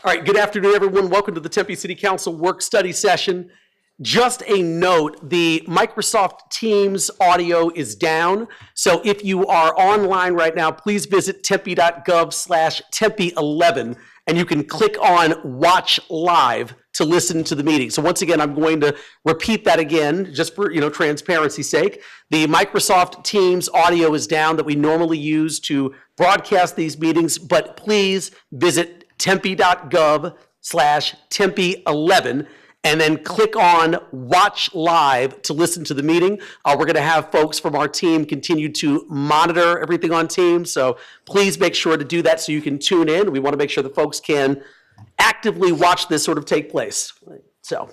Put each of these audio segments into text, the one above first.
All right, good afternoon, everyone. Welcome to the Tempe City Council work study session. Just a note, the Microsoft Teams audio is down. So if you are online right now, please visit tempe.gov/tempe11 and you can click on Watch Live to listen to the meeting. So once again, I'm going to repeat that again, just for transparency's sake. The Microsoft Teams audio is down that we normally use to broadcast these meetings, but please visit tempe.gov/tempe11 and then click on Watch Live to listen to the meeting. We're going to have folks from our team continue to monitor everything on Teams, so please make sure to do that so you can tune in. We want to make sure that folks can actively watch this sort of take place. So,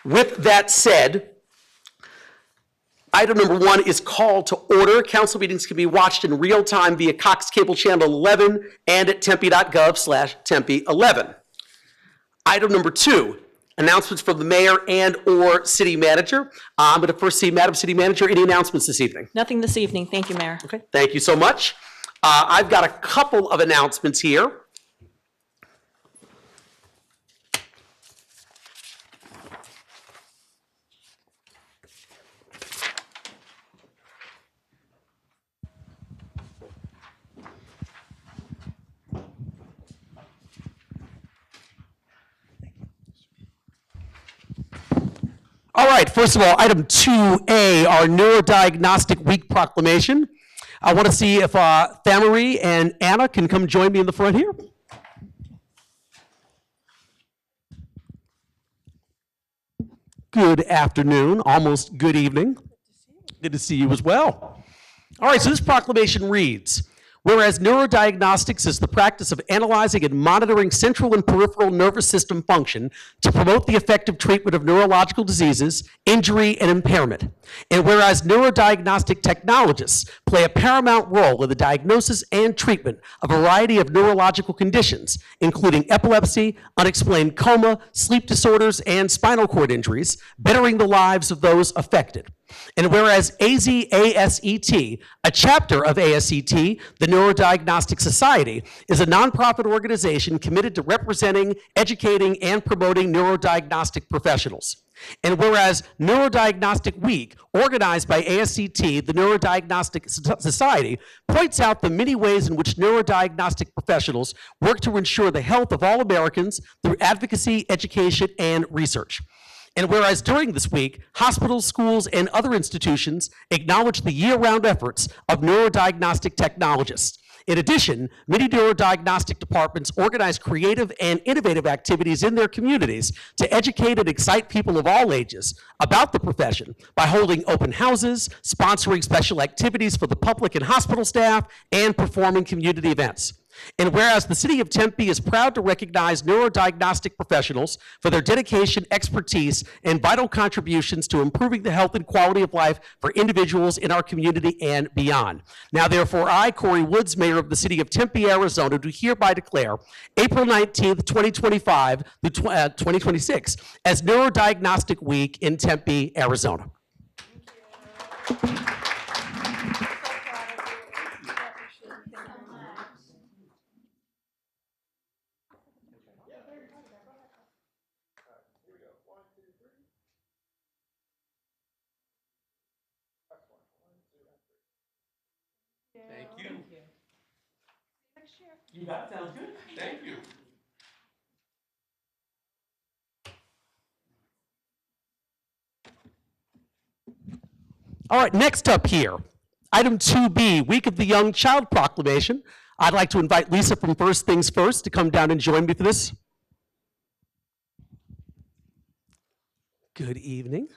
with that said, item number 1 is call to order. Council meetings can be watched in real time via Cox Cable Channel 11 and at tempe.gov/tempe11. Item number 2, announcements from the mayor and or city manager. I'm going to first see Madam City Manager. Any announcements this evening? Nothing this evening. Thank you, Mayor. Okay, thank you so much. I've got a couple of announcements here. All right, first of all, item 2A, our Neurodiagnostic Week proclamation. I want to see if Thamarie and Anna can come join me in the front here. Good afternoon, almost good evening. Good to see you as well. All right, so this proclamation reads, whereas neurodiagnostics is the practice of analyzing and monitoring central and peripheral nervous system function to promote the effective treatment of neurological diseases, injury, and impairment. And whereas neurodiagnostic technologists play a paramount role in the diagnosis and treatment of a variety of neurological conditions, including epilepsy, unexplained coma, sleep disorders, and spinal cord injuries, bettering the lives of those affected. And whereas ASET, a chapter of ASET, the Neurodiagnostic Society, is a nonprofit organization committed to representing, educating, and promoting neurodiagnostic professionals. And whereas Neurodiagnostic Week, organized by ASET, the Neurodiagnostic Society, points out the many ways in which neurodiagnostic professionals work to ensure the health of all Americans through advocacy, education, and research. And whereas during this week, hospitals, schools, and other institutions acknowledge the year-round efforts of neurodiagnostic technologists. In addition, many neurodiagnostic departments organize creative and innovative activities in their communities to educate and excite people of all ages about the profession by holding open houses, sponsoring special activities for the public and hospital staff, and performing community events. And whereas the City of Tempe is proud to recognize neurodiagnostic professionals for their dedication, expertise, and vital contributions to improving the health and quality of life for individuals in our community and beyond. Now, therefore, I, Corey Woods, Mayor of the City of Tempe, Arizona, do hereby declare April 19th, 2025 through 2026 as Neurodiagnostic Week in Tempe, Arizona. Thank you. You got it. Sounds good. Thank you. All right, next up here, item 2B, Week of the Young Child Proclamation. I'd like to invite Lisa from First Things First to come down and join me for this. Good evening.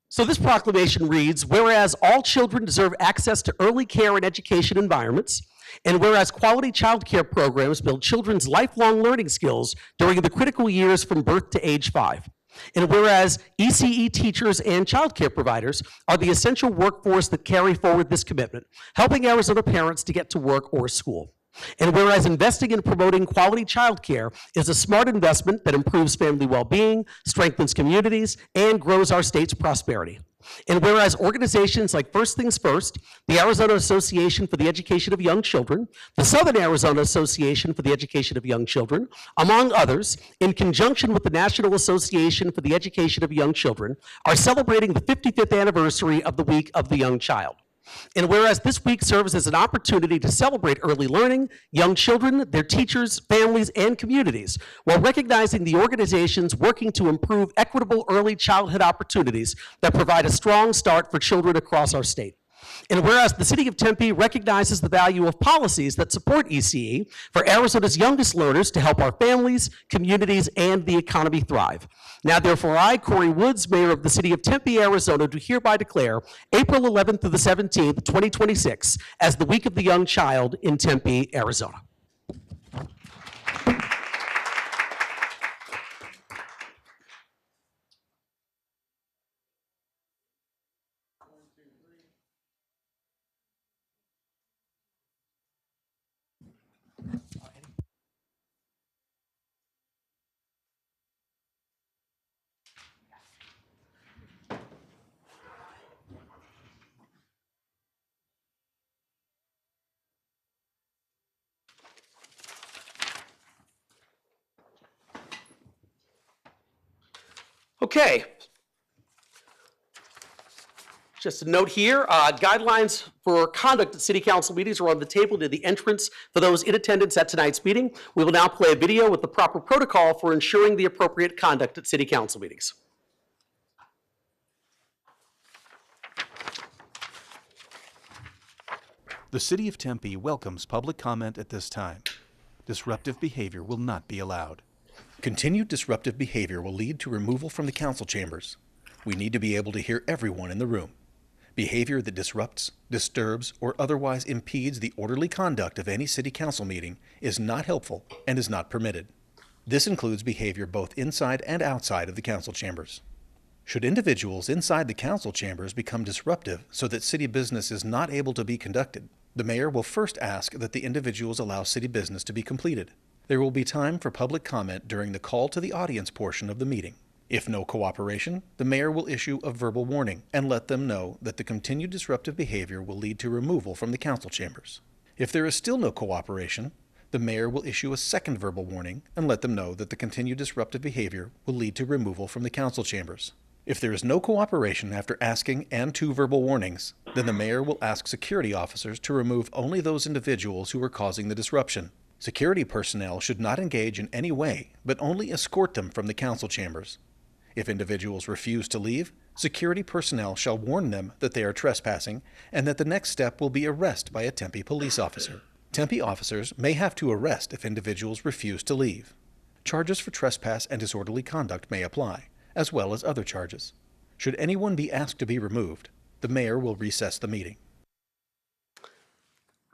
So this proclamation reads, whereas all children deserve access to early care and education environments, and whereas quality child care programs build children's lifelong learning skills during the critical years from birth to age 5. And whereas ECE teachers and child care providers are the essential workforce that carry forward this commitment, helping Arizona parents to get to work or school. And whereas investing in promoting quality childcare is a smart investment that improves family well-being, strengthens communities, and grows our state's prosperity. And whereas organizations like First Things First, the Arizona Association for the Education of Young Children, the Southern Arizona Association for the Education of Young Children, among others, in conjunction with the National Association for the Education of Young Children, are celebrating the 55th anniversary of the Week of the Young Child. And whereas this week serves as an opportunity to celebrate early learning, young children, their teachers, families, and communities, while recognizing the organizations working to improve equitable early childhood opportunities that provide a strong start for children across our state. And whereas the City of Tempe recognizes the value of policies that support ECE for Arizona's youngest learners to help our families, communities, and the economy thrive. Now, therefore, I, Corey Woods, Mayor of the City of Tempe, Arizona, do hereby declare April 11th through the 17th, 2026, as the Week of the Young Child in Tempe, Arizona. Okay. Just a note here, guidelines for conduct at city council meetings are on the table near the entrance for those in attendance at tonight's meeting. We will now play a video with the proper protocol for ensuring the appropriate conduct at city council meetings. The City of Tempe welcomes public comment at this time. Disruptive behavior will not be allowed. Continued disruptive behavior will lead to removal from the council chambers. We need to be able to hear everyone in the room. Behavior that disrupts, disturbs, or otherwise impedes the orderly conduct of any city council meeting is not helpful and is not permitted. This includes behavior both inside and outside of the council chambers. Should individuals inside the council chambers become disruptive so that city business is not able to be conducted, the mayor will first ask that the individuals allow city business to be completed. There will be time for public comment during the call to the audience portion of the meeting. If no cooperation, the mayor will issue a verbal warning and let them know that the continued disruptive behavior will lead to removal from the council chambers. If there is still no cooperation, the mayor will issue a second verbal warning and let them know that the continued disruptive behavior will lead to removal from the council chambers. If there is no cooperation after asking and 2 verbal warnings, then the mayor will ask security officers to remove only those individuals who are causing the disruption. Security personnel should not engage in any way, but only escort them from the council chambers. If individuals refuse to leave, security personnel shall warn them that they are trespassing and that the next step will be arrest by a Tempe police officer. Tempe officers may have to arrest if individuals refuse to leave. Charges for trespass and disorderly conduct may apply, as well as other charges. Should anyone be asked to be removed, the mayor will recess the meeting.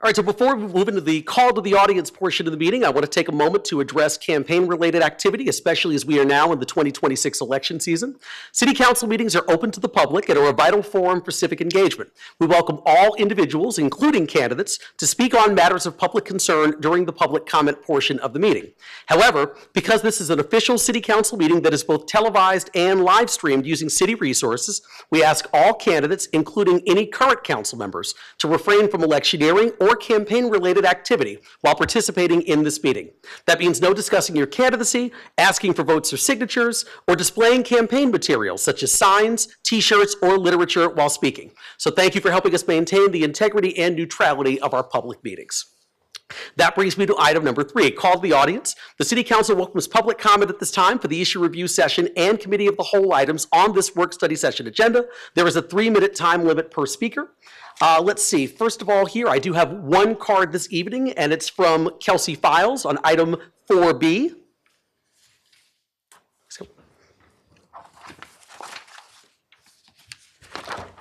All right, so before we move into the call to the audience portion of the meeting, I want to take a moment to address campaign-related activity, especially as we are now in the 2026 election season. City council meetings are open to the public and are a vital forum for civic engagement. We welcome all individuals, including candidates, to speak on matters of public concern during the public comment portion of the meeting. However, because this is an official city council meeting that is both televised and live streamed using city resources, we ask all candidates, including any current council members, to refrain from electioneering or campaign-related activity while participating in this meeting. That means no discussing your candidacy, asking for votes or signatures, or displaying campaign materials such as signs, t-shirts, or literature while speaking. So thank you for helping us maintain the integrity and neutrality of our public meetings. That brings me to item number 3, call to the audience. The City Council welcomes public comment at this time for the issue review session and committee of the whole items on this work study session agenda. There is a 3-minute time limit per speaker. Let's see, first of all here, I do have one card this evening, and it's from Kelsey Files on item 4B.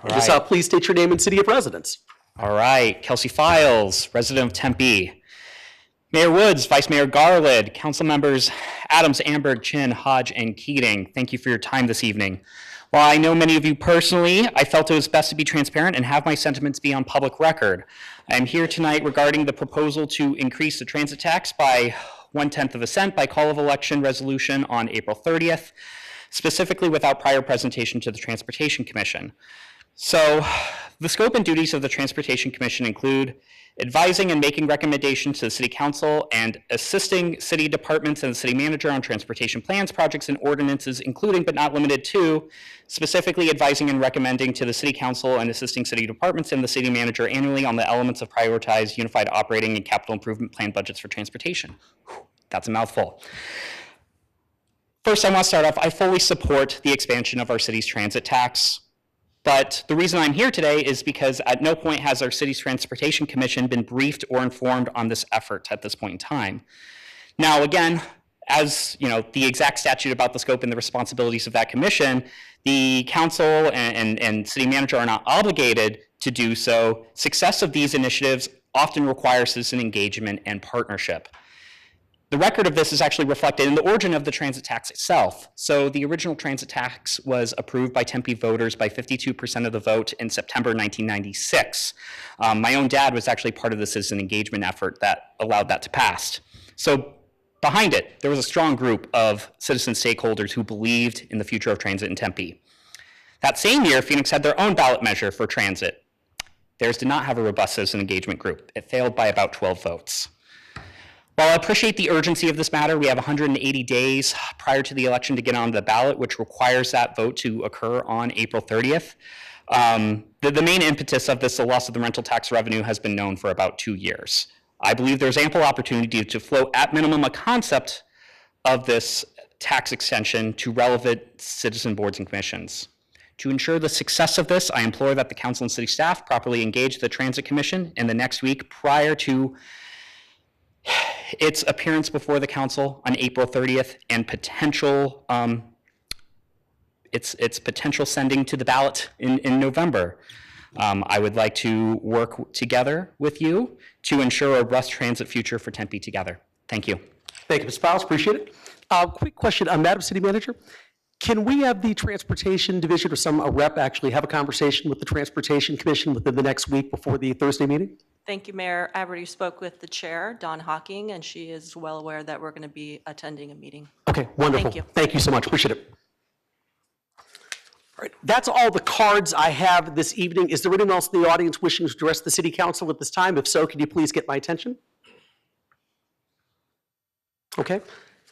Just please state your name and city of residence. All right, Kelsey Files, resident of Tempe. Mayor Woods, Vice Mayor Garland, council members Adams, Amberg, Chin, Hodge, and Keating, thank you for your time this evening. While I know many of you personally, I felt it was best to be transparent and have my sentiments be on public record. I'm here tonight regarding the proposal to increase the transit tax by 1/10 of a cent by call of election resolution on April 30th. specifically without prior presentation to the Transportation Commission. So the scope and duties of the Transportation Commission include advising and making recommendations to the City Council and assisting city departments and the city manager on transportation plans, projects, and ordinances, including but not limited to specifically advising and recommending to the City Council and assisting city departments and the city manager annually on the elements of prioritized unified operating and capital improvement plan budgets for transportation. That's a mouthful. First, I want to start off, I fully support the expansion of our city's transit tax. But the reason I'm here today is because at no point has our city's Transportation Commission been briefed or informed on this effort at this point in time. Now, again, as you know, the exact statute about the scope and the responsibilities of that commission, the council and city manager are not obligated to do so. Success of these initiatives often requires citizen engagement and partnership. The record of this is actually reflected in the origin of the transit tax itself. So the original transit tax was approved by Tempe voters by 52% of the vote in September 1996. My own dad was actually part of the citizen engagement effort that allowed that to pass. So behind it, there was a strong group of citizen stakeholders who believed in the future of transit in Tempe. That same year, Phoenix had their own ballot measure for transit. Theirs did not have a robust citizen engagement group. It failed by about 12 votes. While I appreciate the urgency of this matter, we have 180 days prior to the election to get on the ballot, which requires that vote to occur on April 30th. The main impetus of this, the loss of the rental tax revenue, has been known for about 2 years. I believe there's ample opportunity to float at minimum a concept of this tax extension to relevant citizen boards and commissions. To ensure the success of this, I implore that the council and city staff properly engage the Transit Commission in the next week prior to its appearance before the council on April 30th and potential its potential sending to the ballot in November. I would like to work together with you to ensure a robust transit future for Tempe together. Thank you. Thank you, Ms. Fowles, appreciate it. Quick question, Madam City Manager. Can we have the Transportation Division or a rep actually have a conversation with the Transportation Commission within the next week before the Thursday meeting? Thank you, Mayor. I already spoke with the chair, Dawn Hawking, and she is well aware that we're going to be attending a meeting. Okay, wonderful. Thank you. Thank you so much, appreciate it. All right, that's all the cards I have this evening. Is there anyone else in the audience wishing to address the City Council at this time? If so, can you please get my attention? Okay.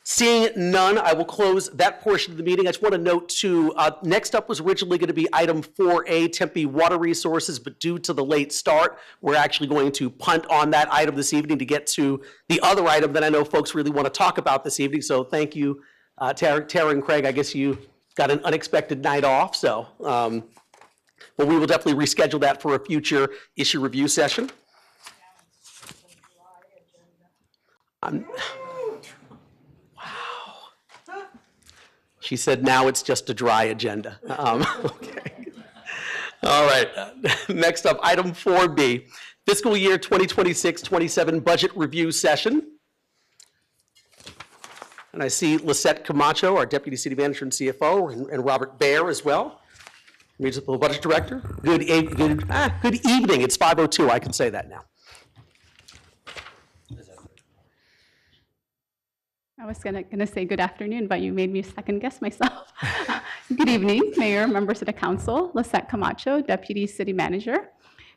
Seeing none, I will close that portion of the meeting. I just want to note too, next up was originally going to be item 4A, Tempe Water Resources, but due to the late start, we're actually going to punt on that item this evening to get to the other item that I know folks really want to talk about this evening. So thank you, Tara and Craig. I guess you got an unexpected night off, so but we will definitely reschedule that for a future issue review session. She said, now it's just a dry agenda. Okay. All right. Next up, item 4B, fiscal year 2026-27 budget review session. And I see Lisette Camacho, our Deputy City Manager and CFO, and Robert Baer as well, Municipal Budget Director. Good evening. It's 5:02. I can say that now. I was gonna say good afternoon, but you made me second guess myself. Good evening, Mayor, members of the Council, Lisette Camacho, Deputy City Manager.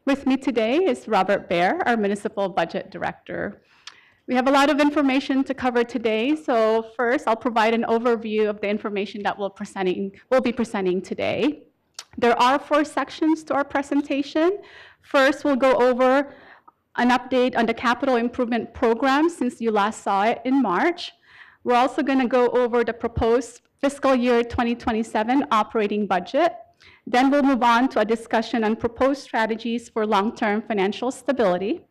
With me today is Robert Baer, our Municipal Budget Director. We have a lot of information to cover today, so first I'll provide an overview of the information that we'll be presenting today. There are 4 sections to our presentation. First, we'll go over an update on the capital improvement program since you last saw it in March. We're also going to go over the proposed fiscal year 2027 operating budget. Then we'll move on to a discussion on proposed strategies for long-term financial stability.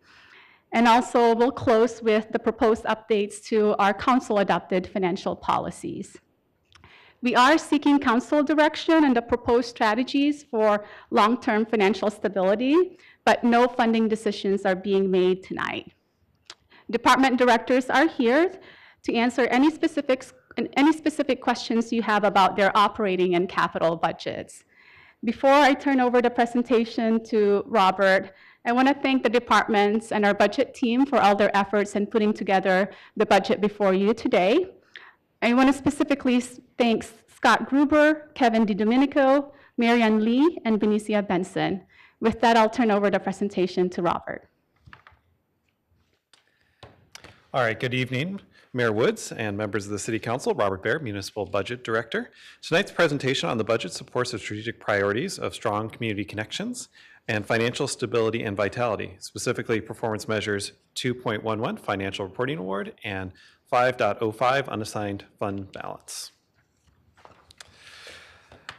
And also we'll close with the proposed updates to our council-adopted financial policies. We are seeking council direction on the proposed strategies for long-term financial stability, but no funding decisions are being made tonight. Department directors are here to answer any specific questions you have about their operating and capital budgets. Before I turn over the presentation to Robert, I want to thank the departments and our budget team for all their efforts in putting together the budget before you today. I want to specifically thank Scott Gruber, Kevin DiDomenico, Marianne Lee, and Benicia Benson. With that, I'll turn over the presentation to Robert. All right, good evening, Mayor Woods and members of the City Council. Robert Baer, Municipal Budget Director. Tonight's presentation on the budget supports the strategic priorities of strong community connections and financial stability and vitality, specifically performance measures 2.11 Financial Reporting Award and 5.05 Unassigned Fund Balance.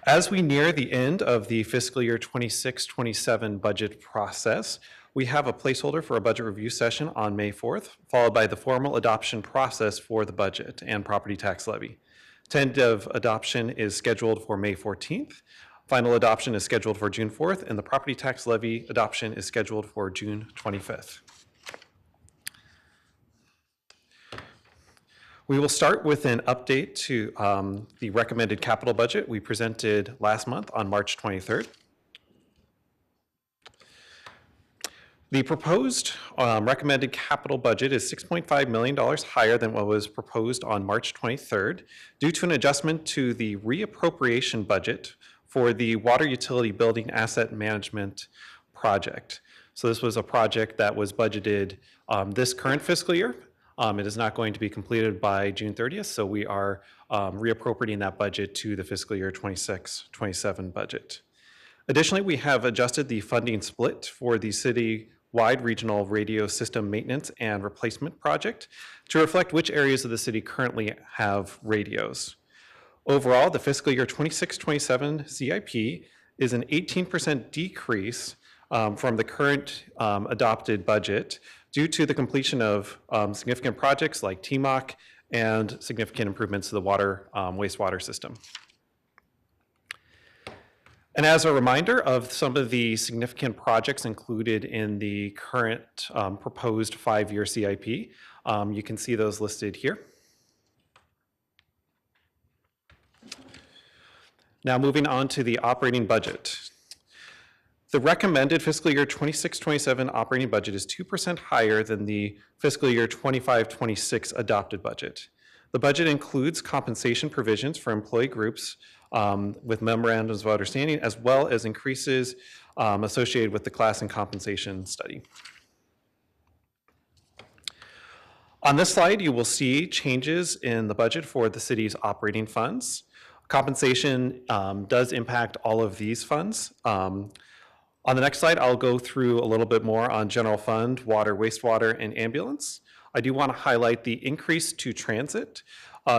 As we near the end of the fiscal year 26-27 budget process, we have a placeholder for a budget review session on May 4th, followed by the formal adoption process for the budget and property tax levy. Tentative adoption is scheduled for May 14th. Final adoption is scheduled for June 4th, and the property tax levy adoption is scheduled for June 25th. We will start with an update to the recommended capital budget we presented last month on March 23rd. The proposed recommended capital budget is $6.5 million higher than what was proposed on March 23rd due to an adjustment to the reappropriation budget for the water utility building asset management project. So this was a project that was budgeted this current fiscal year. It is not going to be completed by June 30th, so we are reappropriating that budget to the fiscal year 26-27 budget. Additionally, we have adjusted the funding split for the city-wide regional radio system maintenance and replacement project to reflect which areas of the city currently have radios. Overall, the fiscal year 26-27 CIP is an 18% decrease from the current adopted budget due to the completion of significant projects like TMOC and significant improvements to the water wastewater system. And as a reminder of some of the significant projects included in the current proposed 5-year CIP, you can see those listed here. Now moving on to the operating budget. The recommended fiscal year 26-27 operating budget is 2% higher than the fiscal year 25-26 adopted budget. The budget includes compensation provisions for employee groups with memorandums of understanding, as well as increases associated with the class and compensation study. On this slide, you will see changes in the budget for the city's operating funds. Compensation does impact all of these funds. On the next slide, I'll go through a little bit more on general fund, water, wastewater, and ambulance. I do want to highlight the increase to transit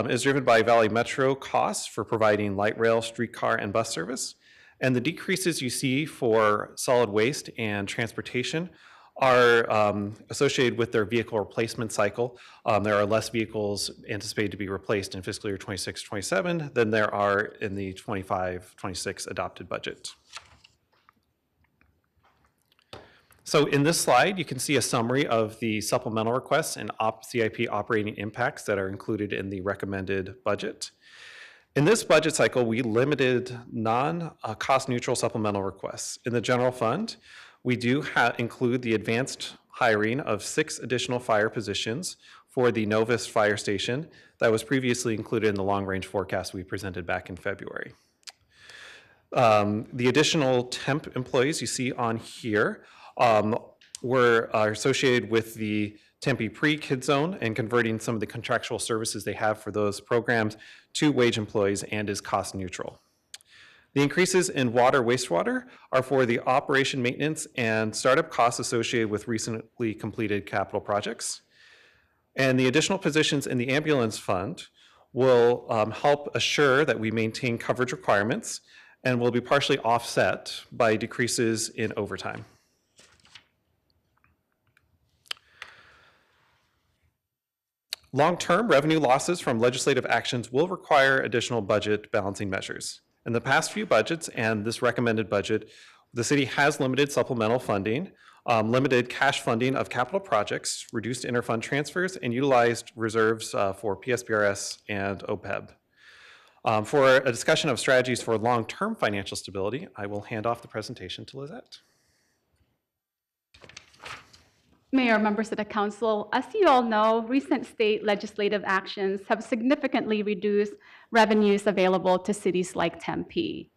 is driven by Valley Metro costs for providing light rail, streetcar, and bus service. And the decreases you see for solid waste and transportation are associated with their vehicle replacement cycle. There are less vehicles anticipated to be replaced in fiscal year 26-27 than there are in the 25-26 adopted budget. So in this slide, you can see a summary of the supplemental requests and CIP operating impacts that are included in the recommended budget. In this budget cycle, we limited non-cost neutral supplemental requests. In the general fund, we do include the advanced hiring of 6 additional fire positions for the Novus Fire Station that was previously included in the long-range forecast we presented back in February. The additional temp employees you see on here are associated with the Tempe pre-kid zone and converting some of the contractual services they have for those programs to wage employees and is cost neutral. The increases in water, wastewater are for the operation maintenance and startup costs associated with recently completed capital projects. And the additional positions in the ambulance fund will help assure that we maintain coverage requirements and will be partially offset by decreases in overtime. Long-term revenue losses from legislative actions will require additional budget balancing measures. In the past few budgets and this recommended budget, the city has limited supplemental funding, limited cash funding of capital projects, reduced interfund transfers, and utilized reserves for PSPRS and OPEB. For a discussion of strategies for long-term financial stability, I will hand off the presentation to Lizette. Mayor, members of the council, as you all know, recent state legislative actions have significantly reduced revenues available to cities like Tempe.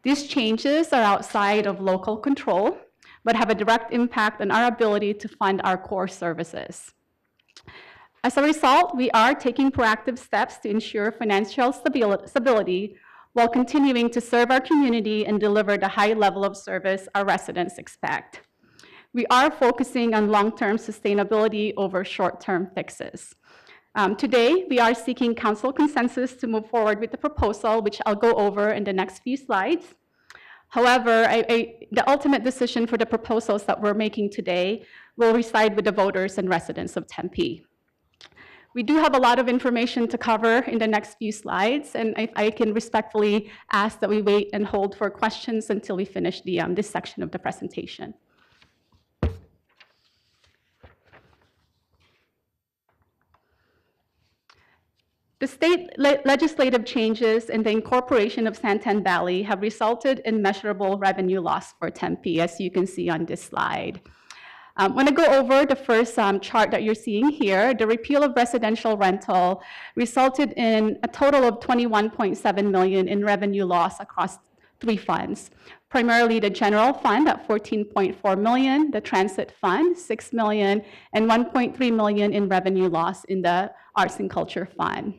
These changes are outside of local control, but have a direct impact on our ability to fund our core services. As a result, we are taking proactive steps to ensure financial stability while continuing to serve our community and deliver the high level of service our residents expect. We are focusing on long-term sustainability over short-term fixes. Today, we are seeking council consensus to move forward with the proposal, which I'll go over in the next few slides. However, the ultimate decision for the proposals that we're making today will reside with the voters and residents of Tempe. We do have a lot of information to cover in the next few slides, and I can respectfully ask that we wait and hold for questions until we finish this section of the presentation. The state legislative changes and the incorporation of Santan Valley have resulted in measurable revenue loss for Tempe, as you can see on this slide. When I go over the first chart that you're seeing here, the repeal of residential rental resulted in a total of $21.7 million in revenue loss across 3 funds, primarily the general fund at $14.4 million, the transit fund, $6 million, and $1.3 million in revenue loss in the arts and culture fund.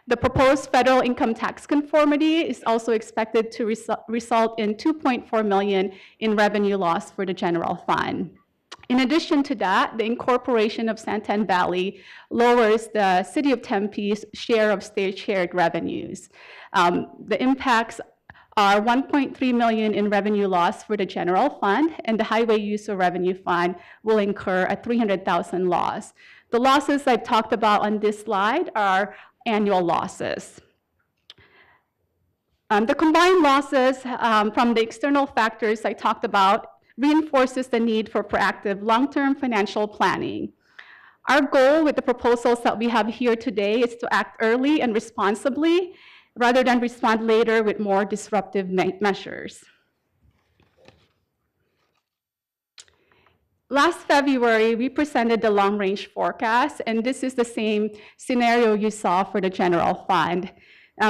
The proposed federal income tax conformity is also expected to result in $2.4 million in revenue loss for the general fund. In addition to that, the incorporation of Santan Valley lowers the City of Tempe's share of state-shared revenues. The impacts are $1.3 million in revenue loss for the general fund, and the highway user revenue fund will incur a $300,000 loss. The losses I've talked about on this slide are annual losses. The combined losses from the external factors I talked about reinforces the need for proactive long-term financial planning. Our goal with the proposals that we have here today is to act early and responsibly rather than respond later with more disruptive measures. Last February, we presented the long-range forecast, and this is the same scenario you saw for the general fund.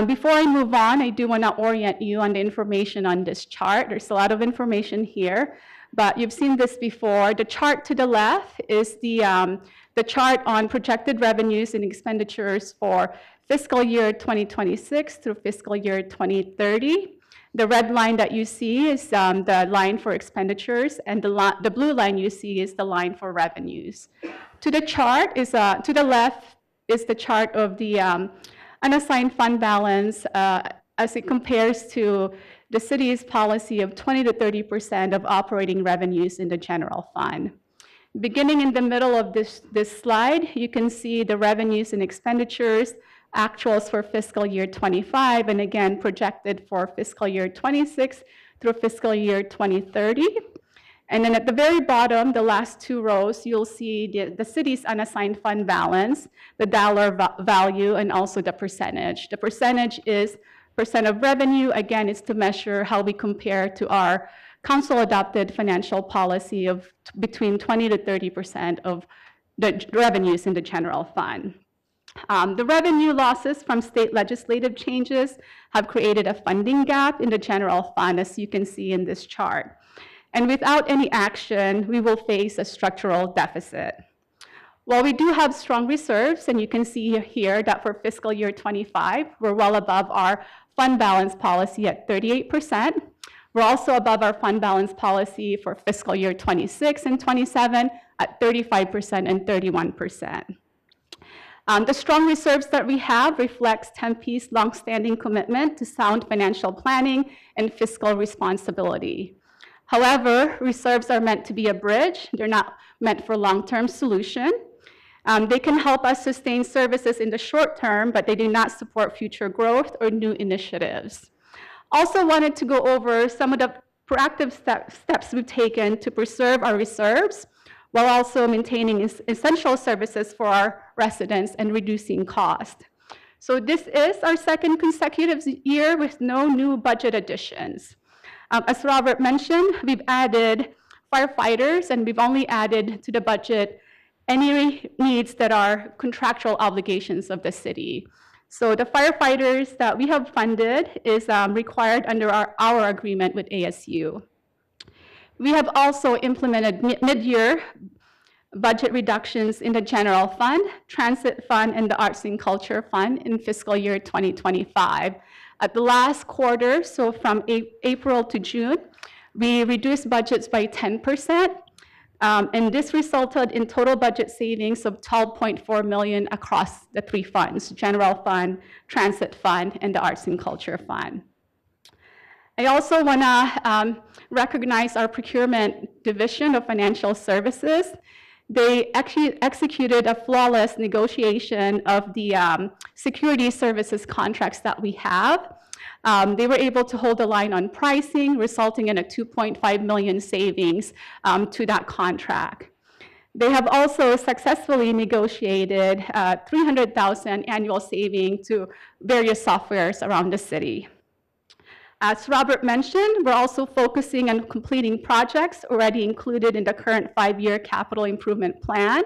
Before I move on, I do want to orient you on the information on this chart. There's a lot of information here, but you've seen this before. The chart to the left is the chart on projected revenues and expenditures for fiscal year 2026 through fiscal year 2030. The red line that you see is the line for expenditures, and the blue line you see is the line for revenues. To the chart is to the left is the chart of the unassigned fund balance as it compares to the city's policy of 20 to 30% of operating revenues in the general fund. Beginning in the middle of this slide, you can see the revenues and expenditures, actuals for fiscal year 25, and again projected for fiscal year 26 through fiscal year 2030. And then at the very bottom, the last 2 rows, you'll see the city's unassigned fund balance, the dollar value, and also the percentage. The percentage is percent of revenue. Again, it's to measure how we compare to our council-adopted financial policy of between 20 to 30% of the revenues in the general fund. The revenue losses from state legislative changes have created a funding gap in the general fund, as you can see in this chart. And without any action, we will face a structural deficit. While we do have strong reserves, and you can see here that for fiscal year 25, we're well above our fund balance policy at 38%. We're also above our fund balance policy for fiscal year 26 and 27 at 35% and 31%. The strong reserves that we have reflects Tempe's longstanding commitment to sound financial planning and fiscal responsibility. However, reserves are meant to be a bridge. They're not meant for long-term solution. They can help us sustain services in the short term, but they do not support future growth or new initiatives. Also wanted to go over some of the proactive steps we've taken to preserve our reserves while also maintaining essential services for our residents and reducing cost. So this is our second consecutive year with no new budget additions. As Robert mentioned, we've added firefighters, and we've only added to the budget any needs that are contractual obligations of the city. So the firefighters that we have funded is required under our agreement with ASU. We have also implemented mid-year budget reductions in the general fund, transit fund, and the arts and culture fund in fiscal year 2025. At the last quarter, so from April to June, we reduced budgets by 10%, and this resulted in total budget savings of $12.4 million across the three funds: general fund, transit fund, and the arts and culture fund. I also want to recognize our procurement division of financial services. They actually executed a flawless negotiation of the security services contracts that we have. They were able to hold the line on pricing, resulting in a $2.5 million savings to that contract. They have also successfully negotiated $300,000 annual saving to various softwares around the city. As Robert mentioned, we're also focusing on completing projects already included in the current 5-year capital improvement plan.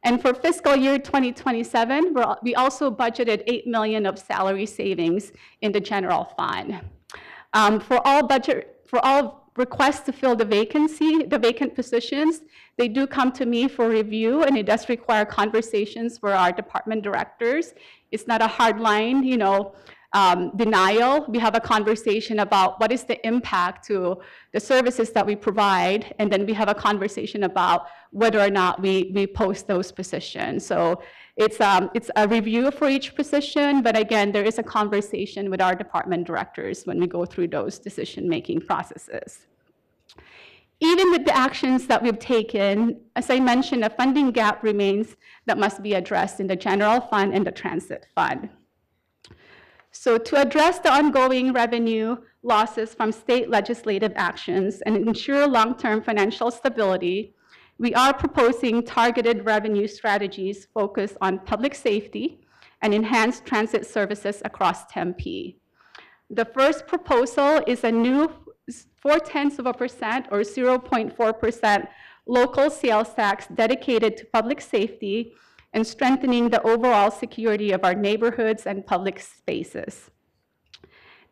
And for fiscal year 2027, we also budgeted $8 million of salary savings in the general fund. For all requests to fill the vacant positions, they do come to me for review, and it does require conversations for our department directors. It's not a hard line, denial. We have a conversation about what is the impact to the services that we provide, and then we have a conversation about whether or not we post those positions. So it's a review for each position, but again, there is a conversation with our department directors when we go through those decision-making processes. Even with the actions that we've taken, as I mentioned, a funding gap remains that must be addressed in the general fund and the transit fund. So to address the ongoing revenue losses from state legislative actions and ensure long-term financial stability, we are proposing targeted revenue strategies focused on public safety and enhanced transit services across Tempe. The first proposal is a new 0.4% or 0.4% local sales tax dedicated to public safety and strengthening the overall security of our neighborhoods and public spaces.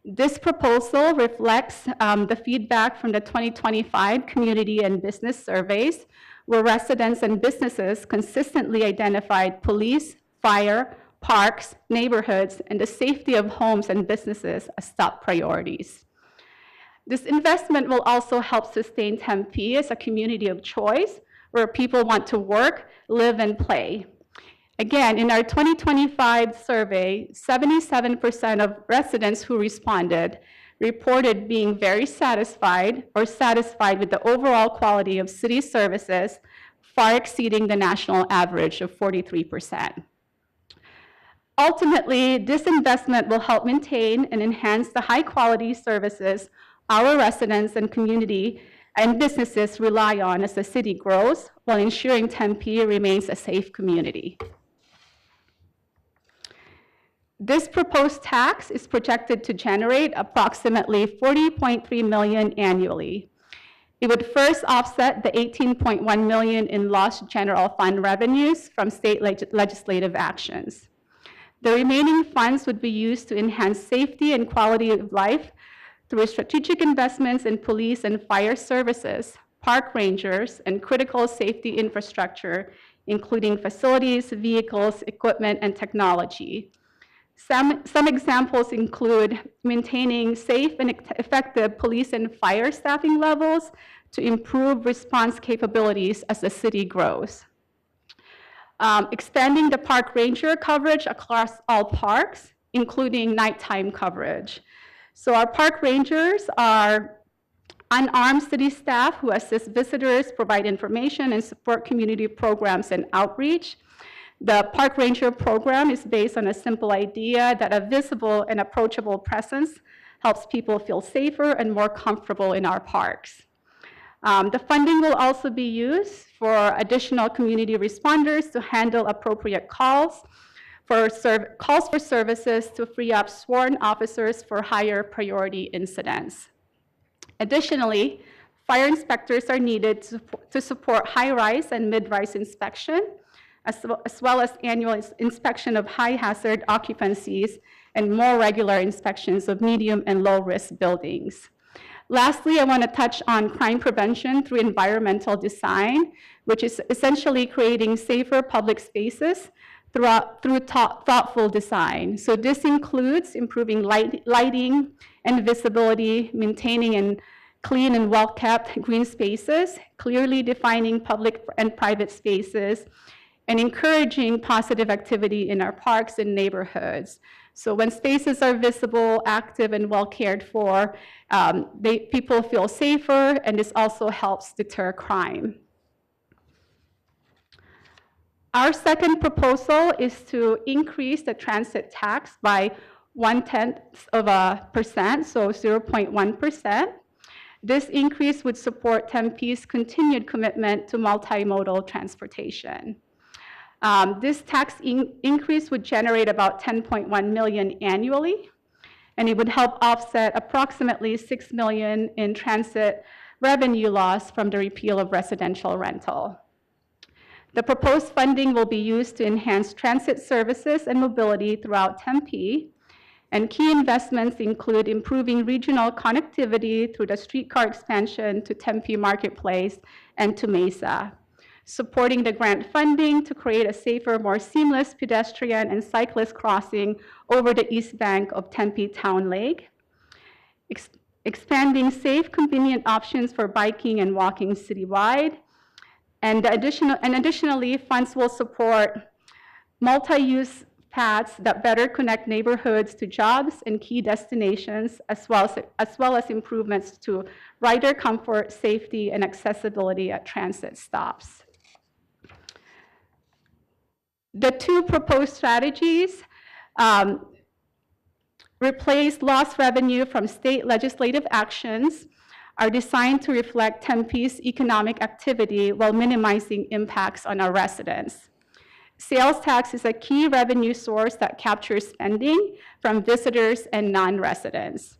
This proposal reflects the feedback from the 2025 community and business surveys, where residents and businesses consistently identified police, fire, parks, neighborhoods, and the safety of homes and businesses as top priorities. This investment will also help sustain Tempe as a community of choice where people want to work, live, and play. Again, in our 2025 survey, 77% of residents who responded reported being very satisfied or satisfied with the overall quality of city services, far exceeding the national average of 43%. Ultimately, this investment will help maintain and enhance the high-quality services our residents and community and businesses rely on as the city grows, while ensuring Tempe remains a safe community. This proposed tax is projected to generate approximately $40.3 million annually. It would first offset the $18.1 million in lost general fund revenues from state legislative actions. The remaining funds would be used to enhance safety and quality of life through strategic investments in police and fire services, park rangers, and critical safety infrastructure, including facilities, vehicles, equipment, and technology. Some examples include maintaining safe and effective police and fire staffing levels to improve response capabilities as the city grows. Expanding the park ranger coverage across all parks, including nighttime coverage. So our park rangers are unarmed city staff who assist visitors, provide information, and support community programs and outreach. The Park Ranger program is based on a simple idea that a visible and approachable presence helps people feel safer and more comfortable in our parks. The funding will also be used for additional community responders to handle appropriate calls for services to free up sworn officers for higher priority incidents. Additionally, fire inspectors are needed to support high-rise and mid-rise inspection, as well as annual inspection of high hazard occupancies and more regular inspections of medium and low risk buildings. Lastly, I want to touch on crime prevention through environmental design, which is essentially creating safer public spaces through thoughtful design. So this includes improving lighting and visibility, maintaining and clean and well-kept green spaces, clearly defining public and private spaces, and encouraging positive activity in our parks and neighborhoods. So when spaces are visible, active, and well cared for, people feel safer, and this also helps deter crime. Our second proposal is to increase the transit tax by 0.1%, so 0.1%. This increase would support Tempe's continued commitment to multimodal transportation. This tax increase would generate about $10.1 million annually, and it would help offset approximately $6 million in transit revenue loss from the repeal of residential rental. The proposed funding will be used to enhance transit services and mobility throughout Tempe, and key investments include improving regional connectivity through the streetcar expansion to Tempe Marketplace and to Mesa, supporting the grant funding to create a safer, more seamless pedestrian and cyclist crossing over the east bank of Tempe Town Lake, expanding safe, convenient options for biking and walking citywide, and additionally, funds will support multi-use paths that better connect neighborhoods to jobs and key destinations, as well as improvements to rider comfort, safety, and accessibility at transit stops. The two proposed strategies replace lost revenue from state legislative actions, are designed to reflect Tempe's economic activity while minimizing impacts on our residents. Sales tax is a key revenue source that captures spending from visitors and non-residents,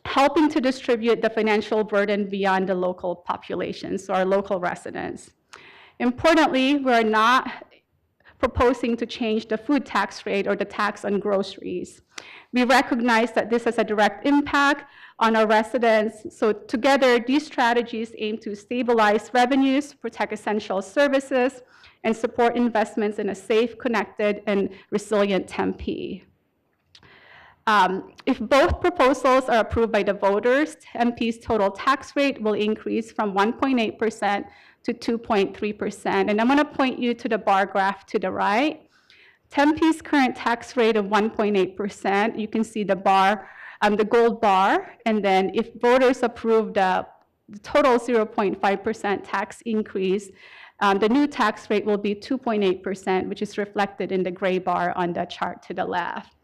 helping to distribute the financial burden beyond the local population, so our local residents. Importantly, we're not proposing to change the food tax rate or the tax on groceries. We recognize that this has a direct impact on our residents, so together these strategies aim to stabilize revenues, protect essential services, and support investments in a safe, connected, and resilient Tempe. If both proposals are approved by the voters, Tempe's total tax rate will increase from 1.8% to 2.3%. And I'm going to point you to the bar graph to the right. Tempe's current tax rate of 1.8%, you can see the bar, the gold bar, and then if voters approve the total 0.5% tax increase, the new tax rate will be 2.8%, which is reflected in the gray bar on the chart to the left.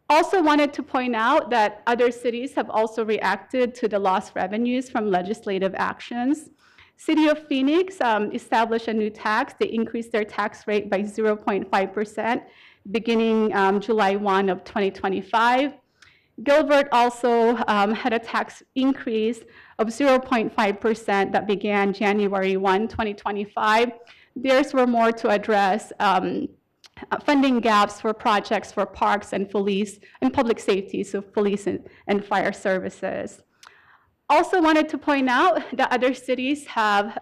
Also wanted to point out that other cities have also reacted to the lost revenues from legislative actions. City of Phoenix established a new tax. They increased their tax rate by 0.5% beginning July 1 of 2025. Gilbert also had a tax increase of 0.5% that began January 1, 2025. Theirs were more to address funding gaps for projects for parks and police and public safety, so police and fire services. Also wanted to point out that other cities have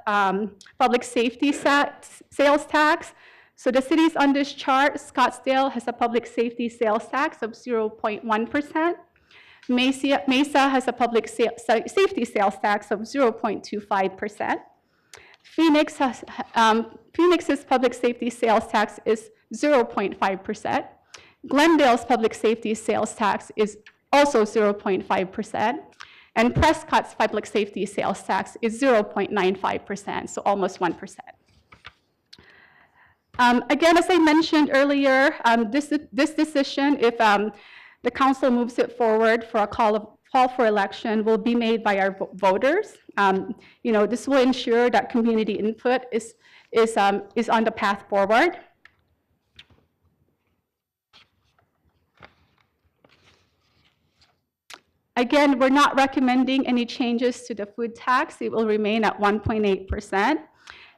public safety sales tax. So the cities on this chart, Scottsdale has a public safety sales tax of 0.1%. Mesa has a public safety sales tax of 0.25%. Phoenix's public safety sales tax is 0.5%. Glendale's public safety sales tax is also 0.5%. And Prescott's public safety sales tax is 0.95%, so almost 1%. Again, as I mentioned earlier, this decision, if the council moves it forward for a call for election, will be made by our voters. This will ensure that community input is on the path forward. Again, we're not recommending any changes to the food tax. It will remain at 1.8%.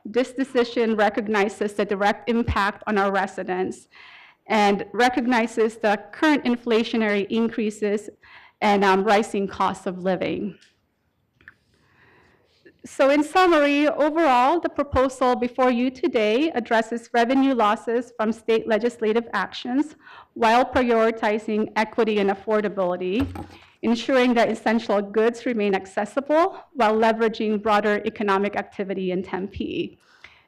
This decision recognizes the direct impact on our residents and recognizes the current inflationary increases and rising costs of living. So in summary, overall, the proposal before you today addresses revenue losses from state legislative actions while prioritizing equity and affordability, ensuring that essential goods remain accessible while leveraging broader economic activity in Tempe.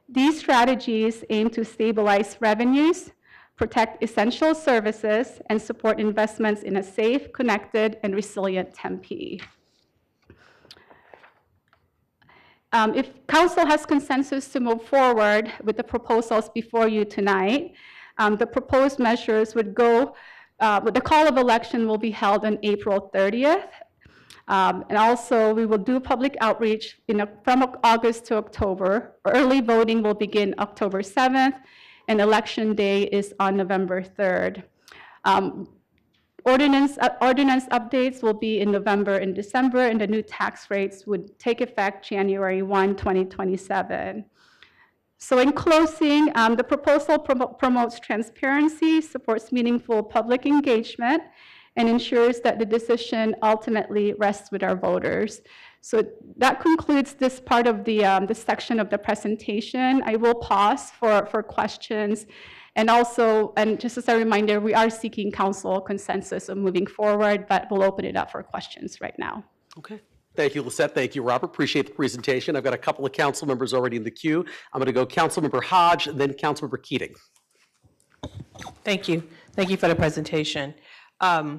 These strategies aim to stabilize revenues, protect essential services, and support investments in a safe, connected, and resilient Tempe. If council has consensus to move forward with the proposals before you tonight, the proposed measures would go, the call of election will be held on April 30th. And also, we will do public outreach from August to October. Early voting will begin October 7th, and election day is on November 3rd. Ordinance updates will be in November and December, and the new tax rates would take effect January 1, 2027. So in closing, the proposal promotes transparency, supports meaningful public engagement, and ensures that the decision ultimately rests with our voters. So that concludes this part of this section of the presentation. I will pause for questions. And also, and just as a reminder, we are seeking council consensus on moving forward, but we'll open it up for questions right now. Okay. Thank you, Lisette. Thank you, Robert. Appreciate the presentation. I've got a couple of council members already in the queue. I'm going to go Councilmember Hodge and then Councilmember Keating. Thank you. Thank you for the presentation. I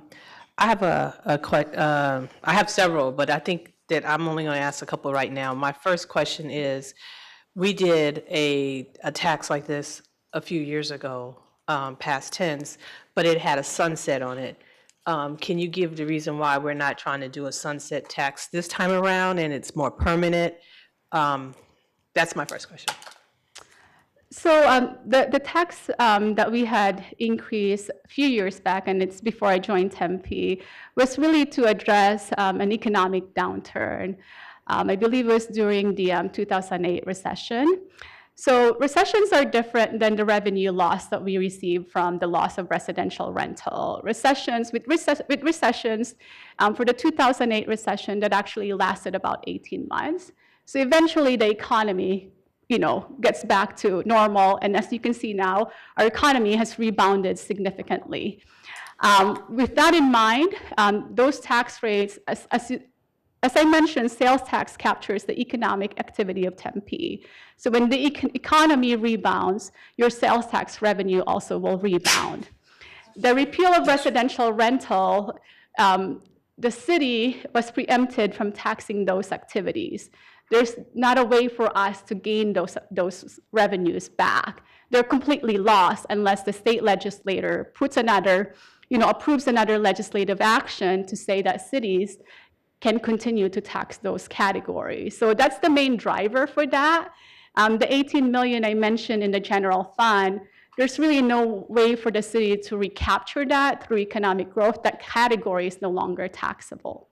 have I have several, but I think that I'm only going to ask a couple right now. My first question is, we did a tax like this a few years ago, past tense, but it had a sunset on it. Can you give the reason why we're not trying to do a sunset tax this time around and it's more permanent? That's my first question. So the tax that we had increased a few years back, and it's before I joined Tempe, was really to address an economic downturn. I believe it was during the 2008 recession. So recessions are different than the revenue loss that we receive from the loss of residential rental. Recessions, with recessions, for the 2008 recession, that actually lasted about 18 months. So eventually the economy, gets back to normal. And as you can see now, our economy has rebounded significantly. With that in mind, those tax rates, as I mentioned, sales tax captures the economic activity of Tempe. So when the economy rebounds, your sales tax revenue also will rebound. The repeal of residential rental, the city was preempted from taxing those activities. There's not a way for us to gain those revenues back. They're completely lost unless the state legislator puts approves another legislative action to say that cities can continue to tax those categories. So that's the main driver for that. The 18 million I mentioned in the general fund, there's really no way for the city to recapture that through economic growth. That category is no longer taxable.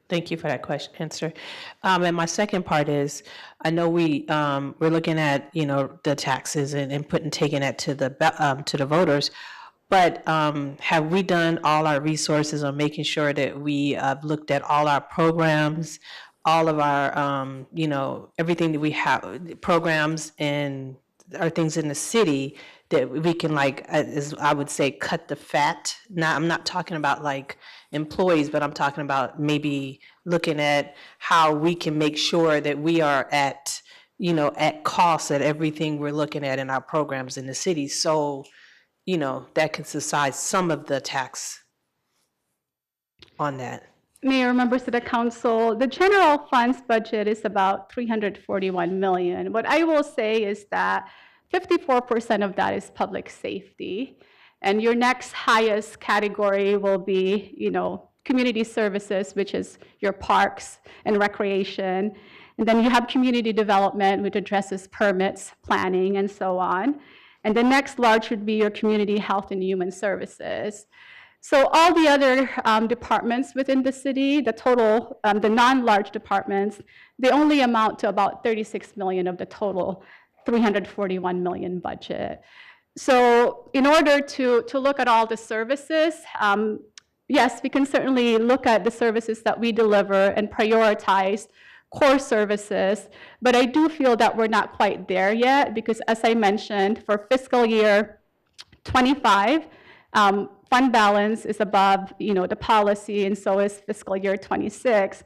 Thank you for that answer. And my second part is, I know we're looking at the taxes and taking that to the voters. But have we done all our resources on making sure that we have looked at all our programs, all of our, everything that we have, programs and our things in the city that we can, as I would say, cut the fat? Now, I'm not talking about employees, but I'm talking about maybe looking at how we can make sure that we are at cost at everything we're looking at in our programs in the city. So that can subside some of the tax on that. Mayor, members of the council, the general funds budget is about $341 million. What I will say is that 54% of that is public safety. And your next highest category will be, community services, which is your parks and recreation. And then you have community development, which addresses permits, planning, and so on. And the next large would be your community health and human services. So all the other departments within the city, the total, the non-large departments, they only amount to about 36 million of the total 341 million budget. So in order to look at all the services, yes, we can certainly look at the services that we deliver and prioritize core services, but I do feel that we're not quite there yet because as I mentioned, for fiscal year 25, fund balance is above, the policy, and so is fiscal year 26.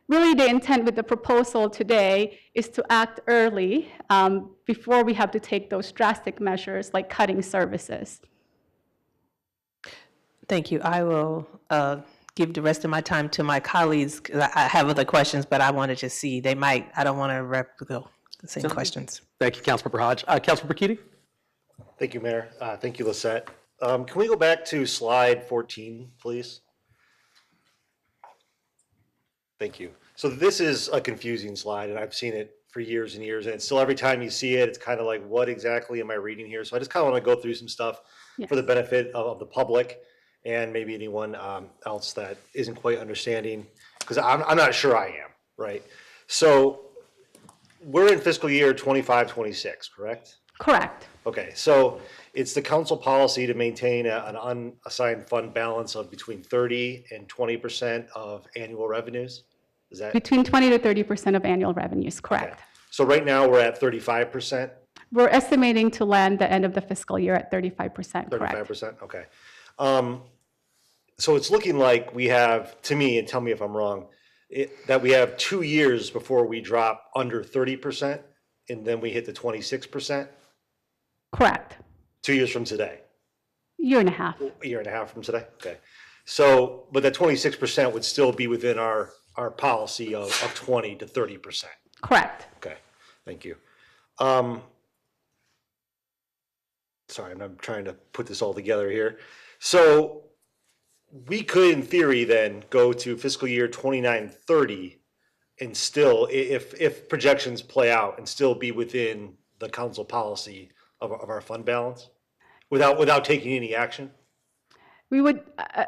Really, the intent with the proposal today is to act early before we have to take those drastic measures like cutting services. Thank you. I will give the rest of my time to my colleagues, 'cause I have other questions, but I want to just see, I don't want to replicate the same questions. Thank you, Councilmember Hodge. Councilmember Keating? Thank you, Mayor. Thank you, Lisette. Can we go back to slide 14, please? Thank you. So this is a confusing slide, and I've seen it for years and years, and still every time you see it, it's kind of like, what exactly am I reading here? So I just kind of want to go through some stuff for the benefit of the public and maybe anyone else that isn't quite understanding, because I'm not sure I am, right? So we're in fiscal year 25, 26, correct? Correct. Okay, so it's the council policy to maintain an unassigned fund balance of between 30 and 20% of annual revenues? Is that? Between 20 to 30% of annual revenues, correct. Okay. So right now, we're at 35%? We're estimating to land the end of the fiscal year at 35%, correct. 35%, okay. So it's looking like we have, to me, and tell me if I'm wrong, that we have 2 years before we drop under 30%, and then we hit the 26%? Correct. 2 years from today? Year and a half. A year and a half from today? Okay. So, but that 26% would still be within our policy of 20 to 30%? Correct. Okay, thank you. Sorry, I'm trying to put this all together here. So we could, in theory, then go to fiscal year 29-30 and still, if projections play out, and still be within the council policy of our fund balance without taking any action? We would,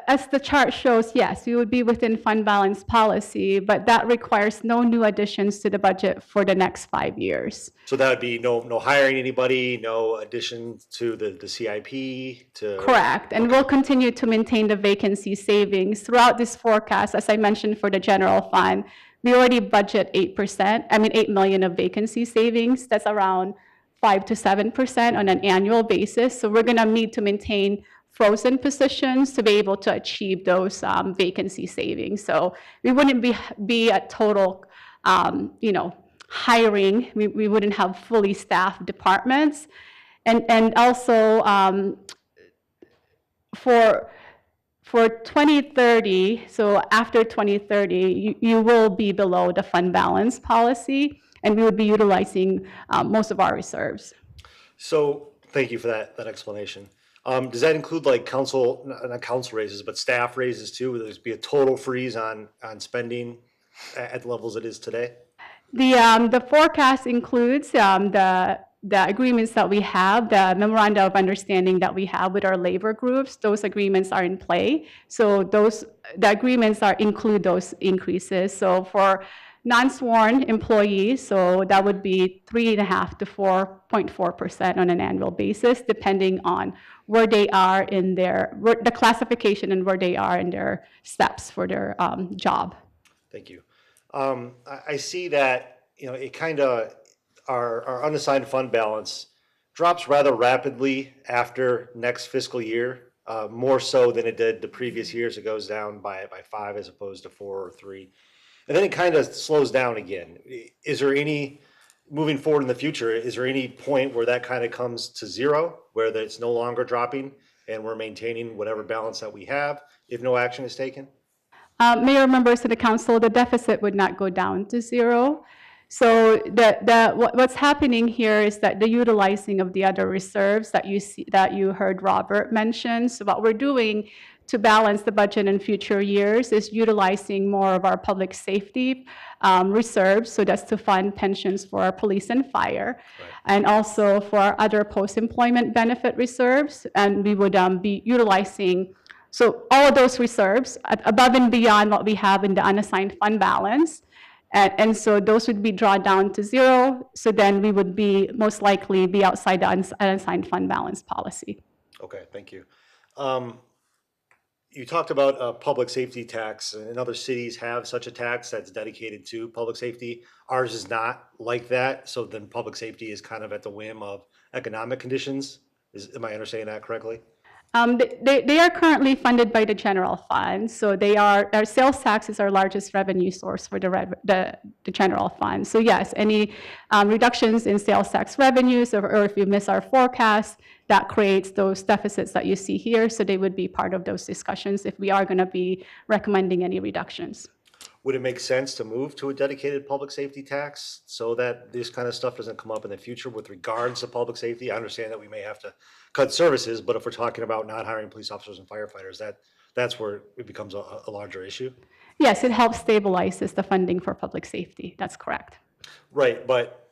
as the chart shows, yes, we would be within fund balance policy, but that requires no new additions to the budget for the next 5 years. So that would be no hiring anybody, no addition to the CIP to? Correct, and we'll continue to maintain the vacancy savings throughout this forecast. As I mentioned for the general fund, we already budget 8 million of vacancy savings. That's around 5 to 7% on an annual basis. So we're gonna need to maintain frozen positions to be able to achieve those vacancy savings. So we wouldn't be at total, hiring. We wouldn't have fully staffed departments. And also for 2030, so after 2030, you will be below the fund balance policy, and we would be utilizing most of our reserves. So thank you for that explanation. Does that include like not council raises, but staff raises too? Would there be a total freeze on spending at the levels it is today? The forecast includes the agreements that we have, the memoranda of understanding that we have with our labor groups. Those agreements are in play. So the agreements include those increases. So for non-sworn employees, so that would be 3.5 to 4.4% on an annual basis, depending on where they are in the classification and where they are in their steps for their job. Thank you. I see that, it kind of, our unassigned fund balance drops rather rapidly after next fiscal year, more so than it did the previous years. It goes down by 5 as opposed to 4 or 3. And then it kind of slows down again. Is there any, moving forward in the future, is there any point where that kind of comes to zero, where it's no longer dropping and we're maintaining whatever balance that we have if no action is taken? Mayor, members of the council, the deficit would not go down to zero. So what's happening here is that the utilizing of the other reserves that you heard Robert mention. So what we're doing to balance the budget in future years is utilizing more of our public safety reserves. So that's to fund pensions for our police and fire, and also for our other post-employment benefit reserves. And we would be utilizing So all of those reserves, above and beyond what we have in the unassigned fund balance, and so those would be drawn down to zero, so then we would be most likely be outside the unassigned fund balance policy. Okay, thank you. You talked about a public safety tax, and other cities have such a tax that's dedicated to public safety. Ours is not like that, so then public safety is kind of at the whim of economic conditions. Am I understanding that correctly? They are currently funded by the general fund, so our sales tax is our largest revenue source for the general fund. So yes, any reductions in sales tax revenues, or if you miss our forecast, that creates those deficits that you see here, so they would be part of those discussions if we are going to be recommending any reductions. Would it make sense to move to a dedicated public safety tax so that this kind of stuff doesn't come up in the future with regards to public safety? I understand that we may have to cut services, but if we're talking about not hiring police officers and firefighters, that's where it becomes a larger issue. Yes, it helps stabilizes the funding for public safety. That's correct. Right, but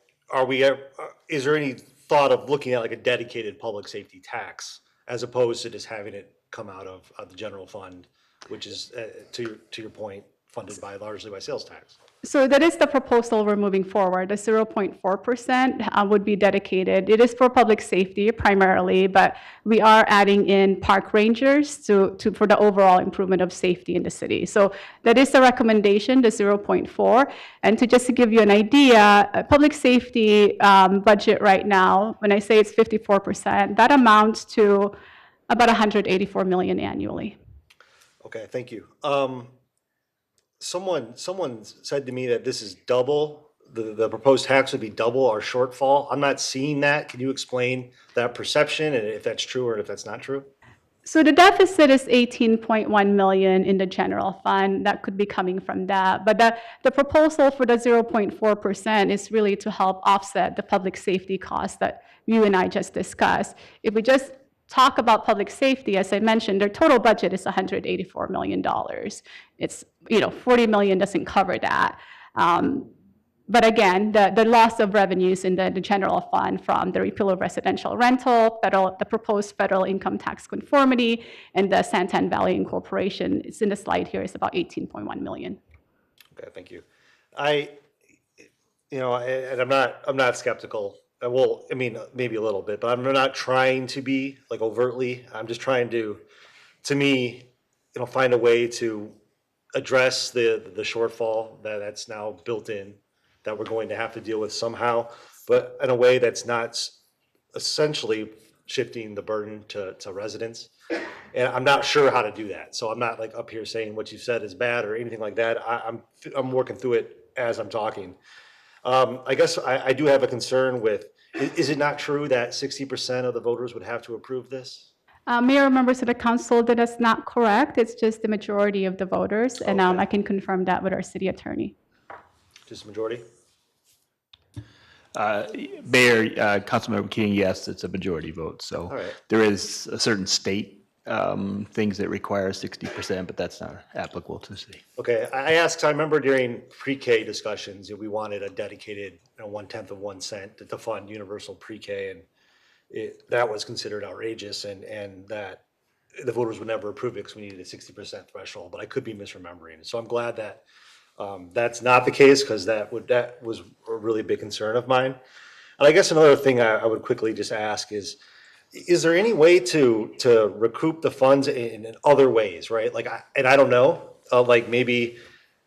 is there any thought of looking at like a dedicated public safety tax as opposed to just having it come out of the general fund, which is, to your point, funded largely by sales tax? So that is the proposal we're moving forward. The 0.4% would be dedicated. It is for public safety primarily, but we are adding in park rangers for the overall improvement of safety in the city. So that is the recommendation, the 0.4. And to give you an idea, public safety budget right now, when I say it's 54%, that amounts to about $184 million annually. Okay, thank you. Someone said to me that this is double, the proposed tax would be double our shortfall. I'm not seeing that. Can you explain that perception and if that's true or if that's not true? So the deficit is 18.1 million in the general fund. That could be coming from that. But the proposal for the 0.4% is really to help offset the public safety costs that you and I just discussed. If we just talk about public safety, as I mentioned, their total budget is $184 million. It's, 40 million doesn't cover that. But again, the loss of revenues in the general fund from the repeal of residential rental, the proposed federal income tax conformity, and the Santan Valley Incorporation, it's in the slide here, is about 18.1 million. Okay, thank you. And I'm not skeptical. Well, I mean, maybe a little bit, but I'm not trying to be like overtly. I'm just trying to me, find a way to address the shortfall that's now built in, that we're going to have to deal with somehow, but in a way that's not essentially shifting the burden to residents. And I'm not sure how to do that. So I'm not like up here saying what you said is bad or anything like that. I'm working through it as I'm talking. I guess I do have a concern with, is it not true that 60% of the voters would have to approve this? Mayor, members of the council, that is not correct. It's just the majority of the voters, and Okay. I can confirm that with our city attorney. Just majority? Mayor, Councilmember King, yes, it's a majority vote. So All right. there is a certain state things that require 60%, but that's not applicable to the city. Okay, I asked, I remember during pre-K discussions, we wanted a dedicated 1/10 of 1 cent to fund universal pre-K, and that was considered outrageous, and that the voters would never approve it because we needed a 60% threshold, but I could be misremembering. So I'm glad that that's not the case, because that was a really big concern of mine. And I guess another thing I would quickly just ask is there any way to recoup the funds in other ways, right? Like, I don't know, like maybe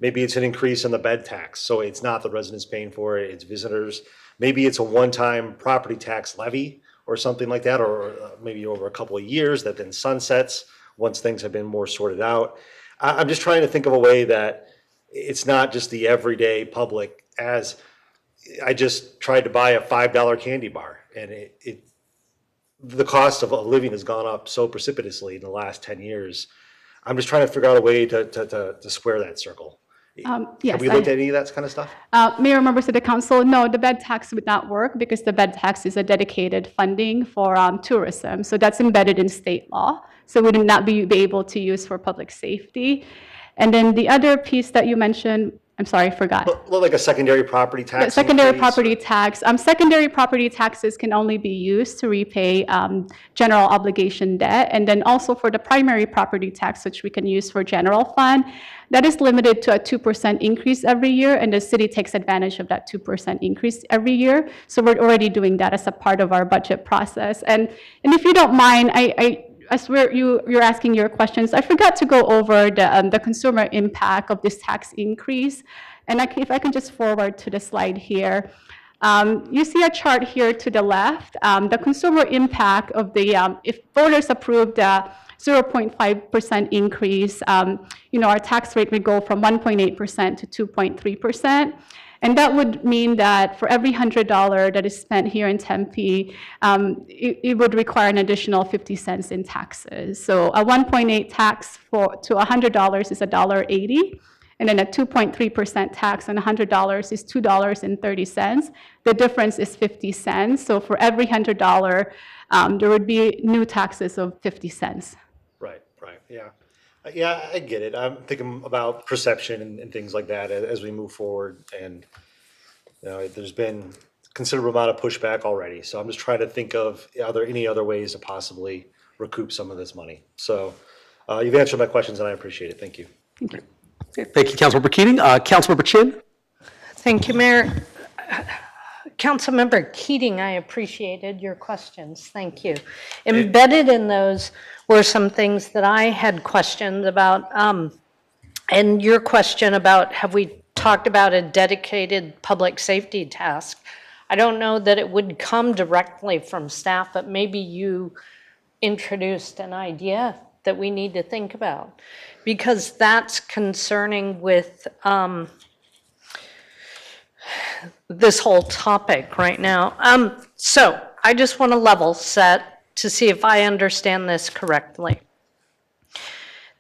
it's an increase in the bed tax, so it's not the residents paying for it, it's visitors. Maybe it's a one-time property tax levy or something like that, or maybe over a couple of years that then sunsets once things have been more sorted out. I'm just trying to think of a way that it's not just the everyday public. As I just tried to buy a $5 candy bar, and the cost of a living has gone up so precipitously in the last 10 years. I'm just trying to figure out a way to square that circle. Yes, Have we looked at any of that kind of stuff? Mayor, members of the council, no, the bed tax would not work because the bed tax is a dedicated funding for tourism. So that's embedded in state law. So we would not be able to use for public safety. And then the other piece that you mentioned I'm sorry, I forgot. Well, like a secondary property tax. Secondary increase, property tax. Secondary property taxes can only be used to repay general obligation debt. And then also for the primary property tax, which we can use for general fund, that is limited to a 2% increase every year. And the city takes advantage of that 2% increase every year. So we're already doing that as a part of our budget process. And if you don't mind, as you're asking your questions, I forgot to go over the consumer impact of this tax increase. And if I can just forward to the slide here. You see a chart here to the left. The consumer impact of the, if voters approve the 0.5% increase, our tax rate would go from 1.8% to 2.3%. And that would mean that for every $100 that is spent here in Tempe, it would require an additional 50 cents in taxes. So a 1.8 tax to $100 is $1.80. And then a 2.3% tax on $100 is $2.30. The difference is 50 cents. So for every $100, there would be new taxes of 50 cents. Right, yeah. Yeah, I get it. I'm thinking about perception and things like that as we move forward. And, there's been considerable amount of pushback already. So I'm just trying to think of, are there any other ways to possibly recoup some of this money? So you've answered my questions and I appreciate it. Thank you. Thank you. Okay, thank you, Councilmember Keating. Councilmember Chin? Thank you, Mayor. Councilmember Keating, I appreciated your questions. Thank you. Embedded in those were some things that I had questions about. And your question about, have we talked about a dedicated public safety task? I don't know that it would come directly from staff, but maybe you introduced an idea that we need to think about, because that's concerning with this whole topic right now. So I just want to level set to see if I understand this correctly.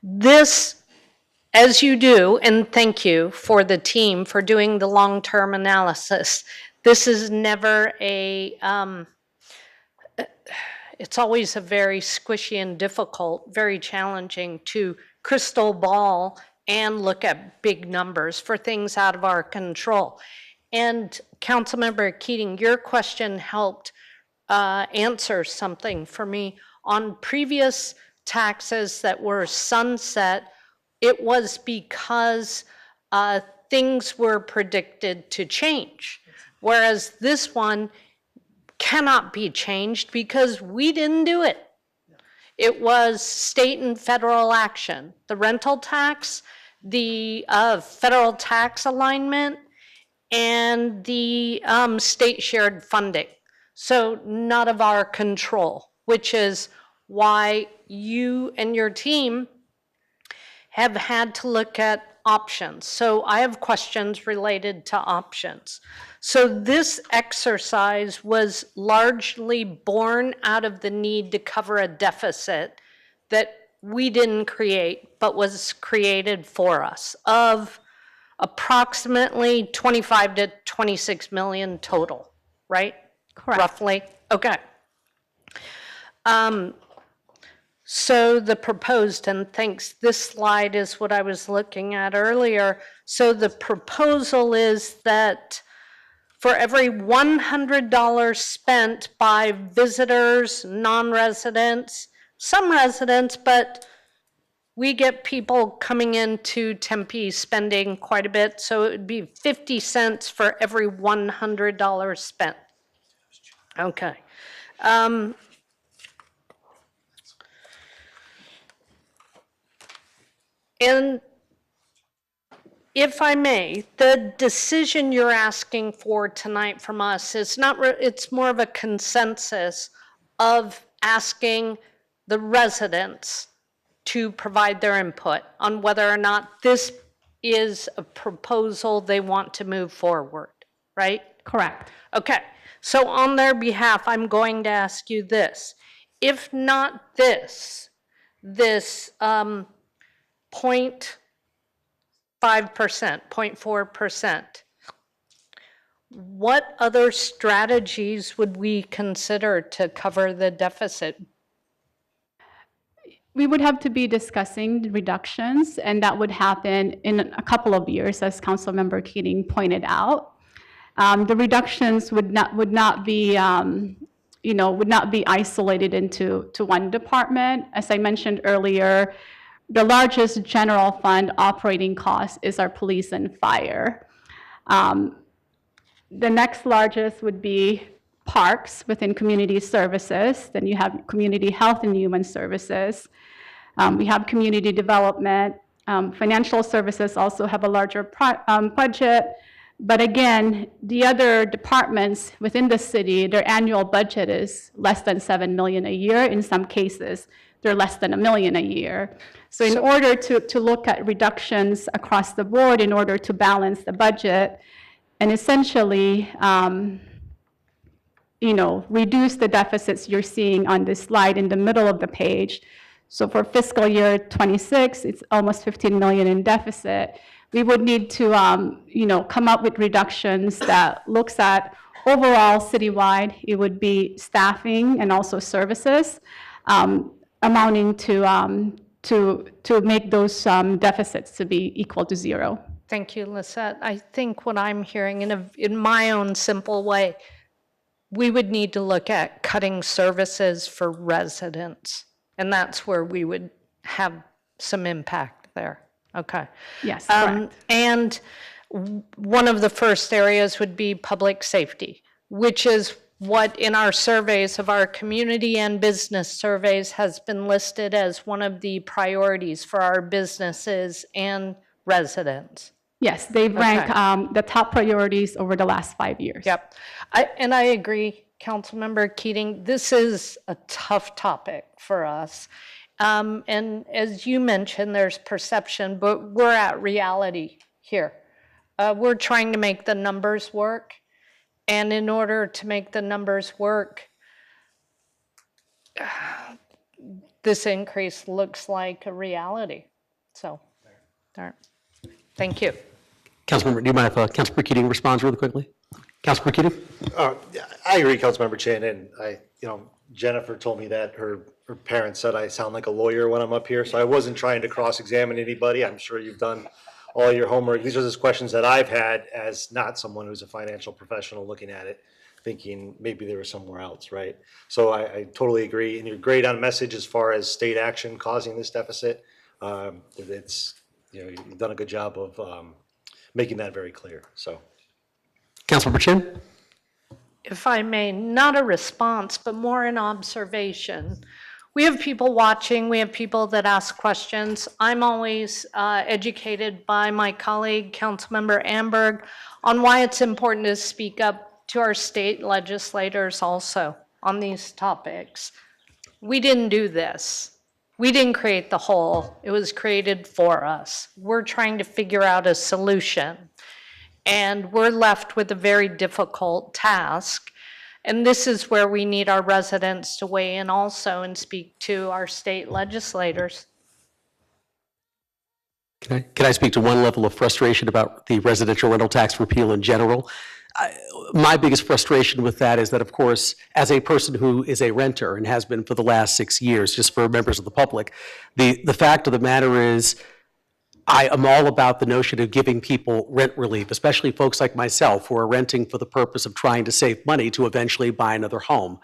This, as you do, and thank you for the team for doing the long-term analysis, this is never a, it's always a very squishy and difficult, very challenging to crystal ball and look at big numbers for things out of our control. And Councilmember Keating, your question helped answer something for me. On previous taxes that were sunset, it was because things were predicted to change. Whereas this one cannot be changed because we didn't do it. It was state and federal action. The rental tax, the federal tax alignment, and the state shared funding. So not of our control, which is why you and your team have had to look at options. So I have questions related to options. So this exercise was largely born out of the need to cover a deficit that we didn't create, but was created for us of approximately 25 to 26 million total, right? Correct. Roughly, okay. So the proposed, and thanks, this slide is what I was looking at earlier. So the proposal is that for every $100 spent by visitors, non-residents, some residents, but we get people coming into Tempe spending quite a bit, so it would be 50 cents for every $100 spent. Okay. And if I may, the decision you're asking for tonight from us is not, it's more of a consensus of asking the residents to provide their input on whether or not this is a proposal they want to move forward, right? Correct. Okay, so on their behalf, I'm going to ask you this. If not this 0.5%, 0.4%, what other strategies would we consider to cover the deficit? we would have to be discussing the reductions, and that would happen in a couple of years, as Councilmember Keating pointed out. The reductions would not be would not be isolated into one department. As I mentioned earlier, the largest general fund operating cost is our police and fire. The next largest would be parks within community services. Then you have community health and human services. We have community development. Financial services also have a larger budget. But again, the other departments within the city, their annual budget is less than $7 million a year. In some cases, they're less than $1 million a year. So in order to look at reductions across the board, in order to balance the budget, and essentially, reduce the deficits you're seeing on this slide in the middle of the page. So for fiscal year 26, it's almost 15 million in deficit. We would need to, come up with reductions that looks at overall citywide. It would be staffing and also services, amounting to make those deficits to be equal to zero. Thank you, Lisette. I think what I'm hearing in my own simple way, we would need to look at cutting services for residents, and that's where we would have some impact there. Okay. Yes, correct. And one of the first areas would be public safety, which is what in our surveys of our community and business surveys has been listed as one of the priorities for our businesses and residents. Yes, they rank the top priorities over the last 5 years. Yep. I agree, Councilmember Keating. This is a tough topic for us. And as you mentioned, there's perception, but we're at reality here. We're trying to make the numbers work. And in order to make the numbers work, this increase looks like a reality. So, all right. Thank you. Councilmember, do you mind if Councilmember Keating responds really quickly? Councilmember Keating? I agree, Councilmember Chin, and Jennifer told me that her parents said I sound like a lawyer when I'm up here, so I wasn't trying to cross-examine anybody. I'm sure you've done all your homework. These are just questions that I've had as not someone who's a financial professional looking at it, thinking maybe they were somewhere else, right? So I totally agree, and you're great on message as far as state action causing this deficit. It's you've done a good job of making that very clear. So, Councilmember Chin? If I may, not a response, but more an observation. We have people watching, we have people that ask questions. I'm always educated by my colleague, Councilmember Amberg, on why it's important to speak up to our state legislators also on these topics. We didn't do this. We didn't create the hole. It was created for us. We're trying to figure out a solution. And we're left with a very difficult task. And this is where we need our residents to weigh in also and speak to our state legislators. Can I speak to one level of frustration about the residential rental tax repeal in general? My biggest frustration with that is that, of course, as a person who is a renter and has been for the last 6 years, just for members of the public, the fact of the matter is I am all about the notion of giving people rent relief, especially folks like myself who are renting for the purpose of trying to save money to eventually buy another home.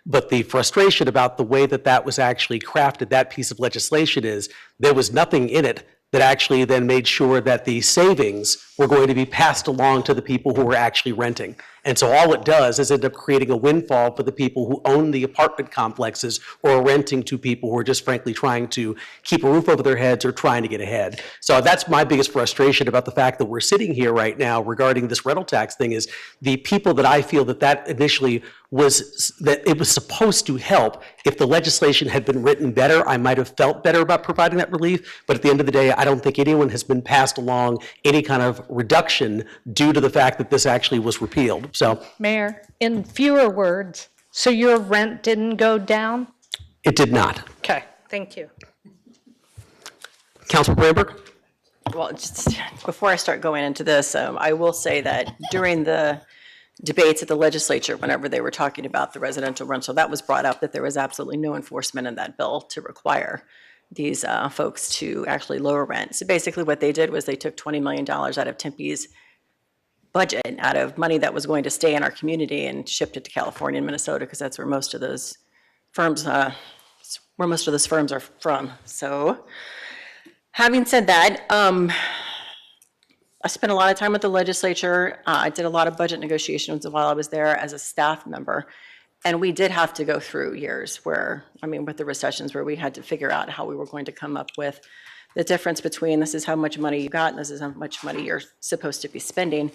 But the frustration about the way that was actually crafted, that piece of legislation, is there was nothing in it that actually then made sure that the savings were going to be passed along to the people who were actually renting. And so all it does is end up creating a windfall for the people who own the apartment complexes or are renting to people who are just frankly trying to keep a roof over their heads or trying to get ahead. So that's my biggest frustration about the fact that we're sitting here right now regarding this rental tax thing, is the people that I feel that initially was, that it was supposed to help. If the legislation had been written better, I might have felt better about providing that relief. But at the end of the day, I don't think anyone has been passed along any kind of reduction due to the fact that this actually was repealed. So, Mayor, in fewer words, so your rent didn't go down? it did not. Okay, thank you. Councilman Bramberg? Well, just before I start going into this, I will say that during the debates at the legislature, whenever they were talking about the residential rental, that was brought up that there was absolutely no enforcement in that bill to require these folks to actually lower rent. So basically what they did was they took $20 million out of Tempe's budget, out of money that was going to stay in our community, and shipped it to California and Minnesota, because that's where most of those firms are from. So having said that, I spent a lot of time with the legislature. I did a lot of budget negotiations while I was there as a staff member. And we did have to go through years where, I mean, with the recessions, where we had to figure out how we were going to come up with the difference between this is how much money you got and this is how much money you're supposed to be spending.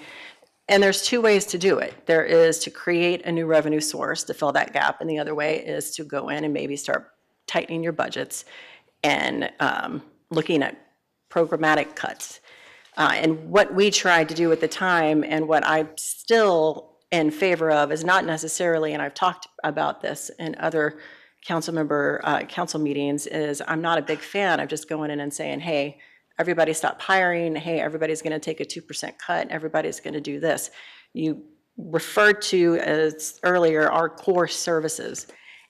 And there's two ways to do it. There is to create a new revenue source to fill that gap, and the other way is to go in and maybe start tightening your budgets and looking at programmatic cuts. And what we tried to do at the time, and what I'm still in favor of, is not necessarily, and I've talked about this in other council meetings, is I'm not a big fan of just going in and saying, hey, everybody stop hiring, hey, everybody's going to take a 2% cut, everybody's going to do this. You referred to as earlier our core services,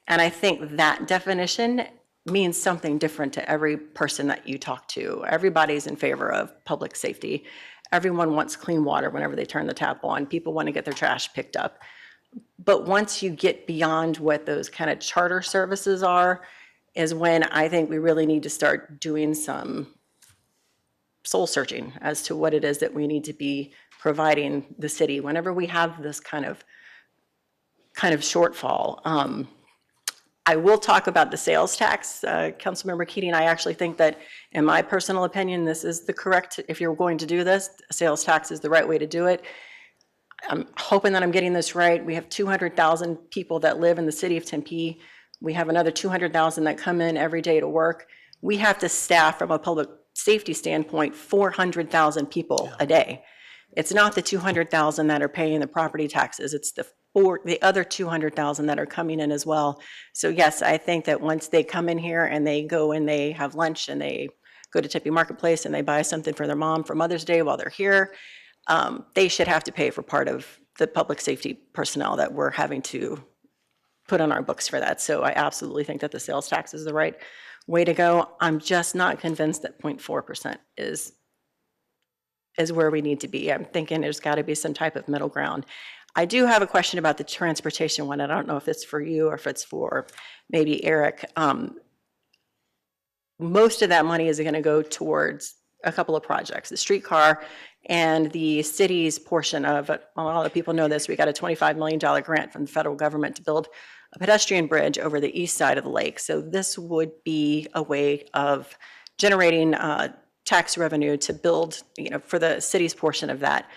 and I think that definition means something different to every person that you talk to. Everybody's in favor of public safety. Everyone wants clean water whenever they turn the tap on. People want to get their trash picked up. But once you get beyond what those kind of charter services are, is when I think we really need to start doing some soul searching as to what it is that we need to be providing the city whenever we have this kind of shortfall. I will talk about the sales tax. Councilmember Keating, I actually think that, in my personal opinion, this is the correct, if you're going to do this, sales tax is the right way to do it. I'm hoping that I'm getting this right. We have 200,000 people that live in the city of Tempe. We have another 200,000 that come in every day to work. We have to staff, from a public safety standpoint, 400,000 people a day. It's not the 200,000 that are paying the property taxes. It's the other 200,000 that are coming in as well. So yes, I think that once they come in here and they go and they have lunch and they go to Tempe Marketplace and they buy something for their mom for Mother's Day while they're here, they should have to pay for part of the public safety personnel that we're having to put on our books for that. So I absolutely think that the sales tax is the right way to go. I'm just not convinced that 0.4% is where we need to be. I'm thinking there's got to be some type of middle ground. I do have a question about the transportation one. I don't know if it's for you or if it's for maybe Eric. Most of that money is going to go towards a couple of projects, the streetcar and the city's portion of it. A lot of people know this. We got a $25 million grant from the federal government to build a pedestrian bridge over the east side of the lake. So this would be a way of generating tax revenue to build, for the city's portion of that.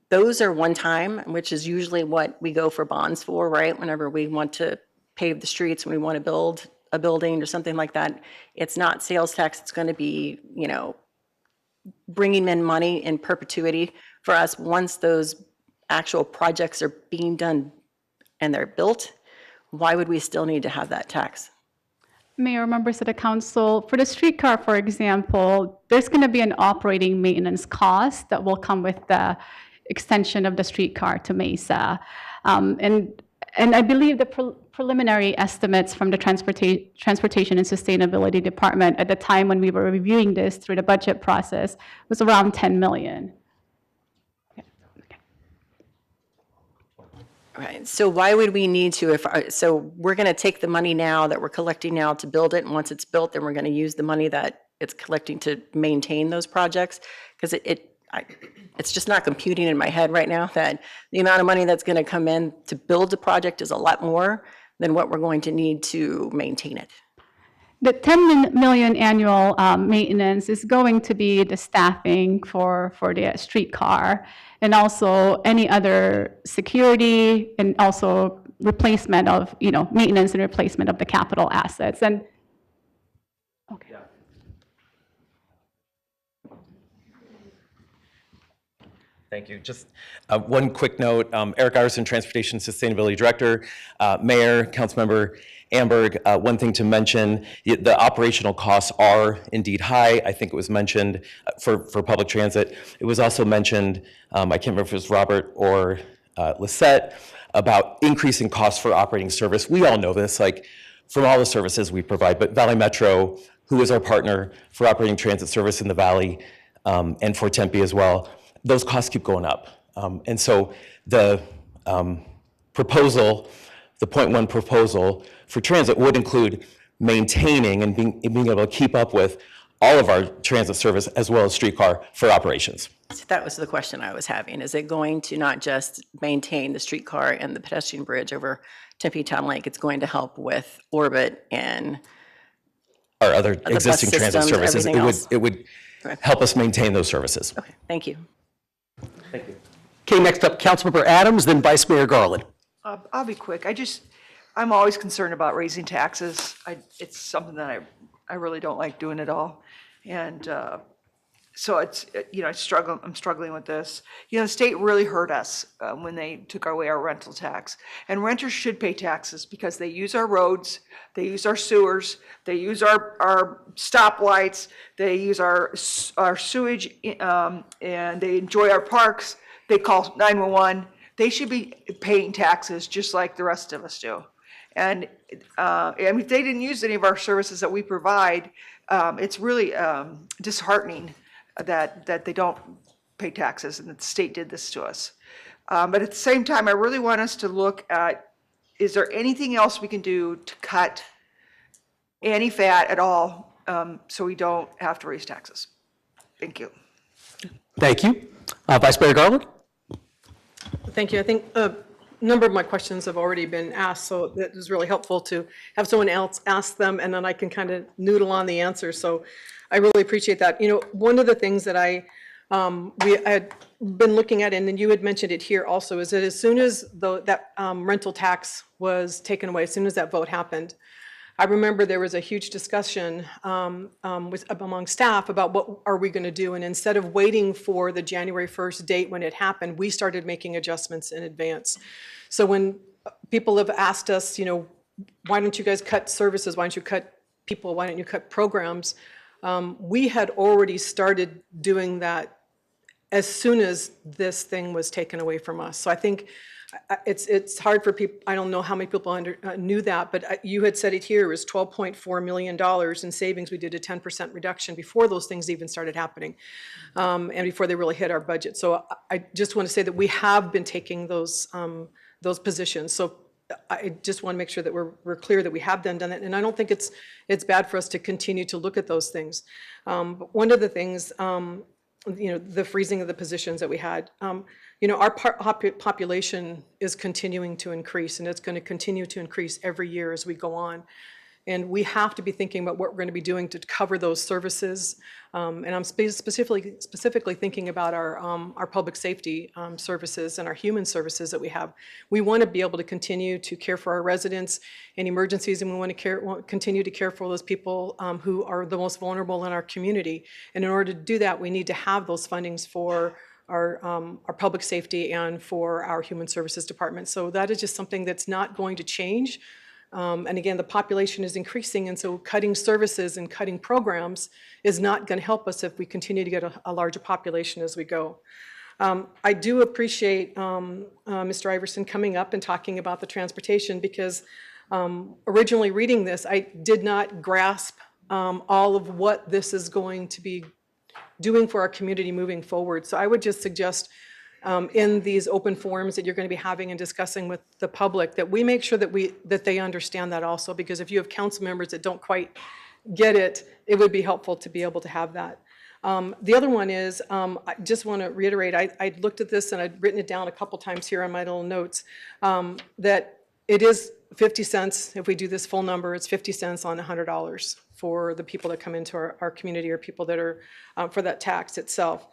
Those are one time, which is usually what we go for bonds for, right? Whenever we want to pave the streets and we want to build a building or something like that. It's not sales tax. It's going to be, bringing in money in perpetuity for us once those actual projects are being done and they're built. Why would we still need to have that tax? Mayor, members of the council, for the streetcar, for example, there's going to be an operating maintenance cost that will come with the extension of the streetcar to Mesa. And I believe the preliminary estimates from the Transportation and Sustainability Department at the time when we were reviewing this through the budget process was around 10 million. Right. So why would we need to, so we're going to take the money now that we're collecting now to build it, and once it's built, then we're going to use the money that it's collecting to maintain those projects? Because it's just not computing in my head right now that the amount of money that's going to come in to build the project is a lot more than what we're going to need to maintain it. The 10 million annual maintenance is going to be the staffing for the streetcar, and also any other security, and also replacement of, maintenance and replacement of the capital assets. And okay. Yeah. Thank you. Just one quick note. Eric Iverson, Transportation Sustainability Director, Mayor, Councilmember Amberg. One thing to mention, the operational costs are indeed high. I think it was mentioned for public transit. It was also mentioned, I can't remember if it was Robert or Lisette, about increasing costs for operating service. We all know this, like from all the services we provide, but Valley Metro who is our partner for operating transit service in the Valley, and for Tempe as well, those costs keep going up. And so the proposal, the .1 proposal for transit would include maintaining and being able to keep up with all of our transit service as well as streetcar for operations. So that was the question I was having. Is it going to not just maintain the streetcar and the pedestrian bridge over Tempe Town Lake, it's going to help with Orbit and Our other bus existing transit systems, services, everything else? it would Okay. help us maintain those services. Okay, thank you. Okay, next up, Councilmember Adams, then Vice Mayor Garland. I'll be quick. I'm always concerned about raising taxes. It's something that I really don't like doing at all. And so it's, I'm struggling with this. The state really hurt us when they took away our rental tax. And renters should pay taxes because they use our roads, they use our sewers, they use our stoplights, they use our sewage, and they enjoy our parks. They call 911. They should be paying taxes just like the rest of us do. And if they didn't use any of our services that we provide, it's really disheartening that they don't pay taxes and that the state did this to us. But at the same time, I really want us to look at, is there anything else we can do to cut any fat at all so we don't have to raise taxes? Thank you. Thank you. Vice Mayor Garland? Thank you. I think a number of my questions have already been asked, so that was really helpful to have someone else ask them, and then I can kind of noodle on the answer. So I really appreciate that. One of the things that I had been looking at, and then you had mentioned it here also, is that as soon as that rental tax was taken away, as soon as that vote happened, I remember there was a huge discussion among staff about what are we going to do, and instead of waiting for the January 1st date when it happened, we started making adjustments in advance. So when people have asked us, why don't you guys cut services, why don't you cut people, why don't you cut programs, we had already started doing that as soon as this thing was taken away from us. So I think it's hard for people, I don't know how many people knew that, but you had said it here, it was $12.4 million in savings. We did a 10% reduction before those things even started happening, and before they really hit our budget. So I just want to say that we have been taking those positions. So I just want to make sure that we're clear that we have done that, and I don't think it's bad for us to continue to look at those things. But one of the things, the freezing of the positions that we had, our population is continuing to increase, and it's going to continue to increase every year as we go on. And we have to be thinking about what we're going to be doing to cover those services. And I'm specifically thinking about our public safety services and our human services that we have. We want to be able to continue to care for our residents in emergencies, and we want to continue to care for those people who are the most vulnerable in our community. And in order to do that, we need to have those fundings for our public safety and for our human services department. So that is just something that's not going to change. And again, the population is increasing, and so cutting services and cutting programs is not going to help us if we continue to get a larger population as we go. I do appreciate Mr. Iverson coming up and talking about the transportation, because originally reading this, I did not grasp all of what this is going to be doing for our community moving forward. So I would just suggest in these open forums that you're going to be having and discussing with the public, that we make sure that they understand that also, because if you have council members that don't quite get it, it would be helpful to be able to have that. The other one is, I just want to reiterate, I looked at this and I'd written it down a couple times here on my little notes, that it is 50 cents, if we do this full number, it's 50 cents on $100 for the people that come into our community, or people that are, for that tax itself.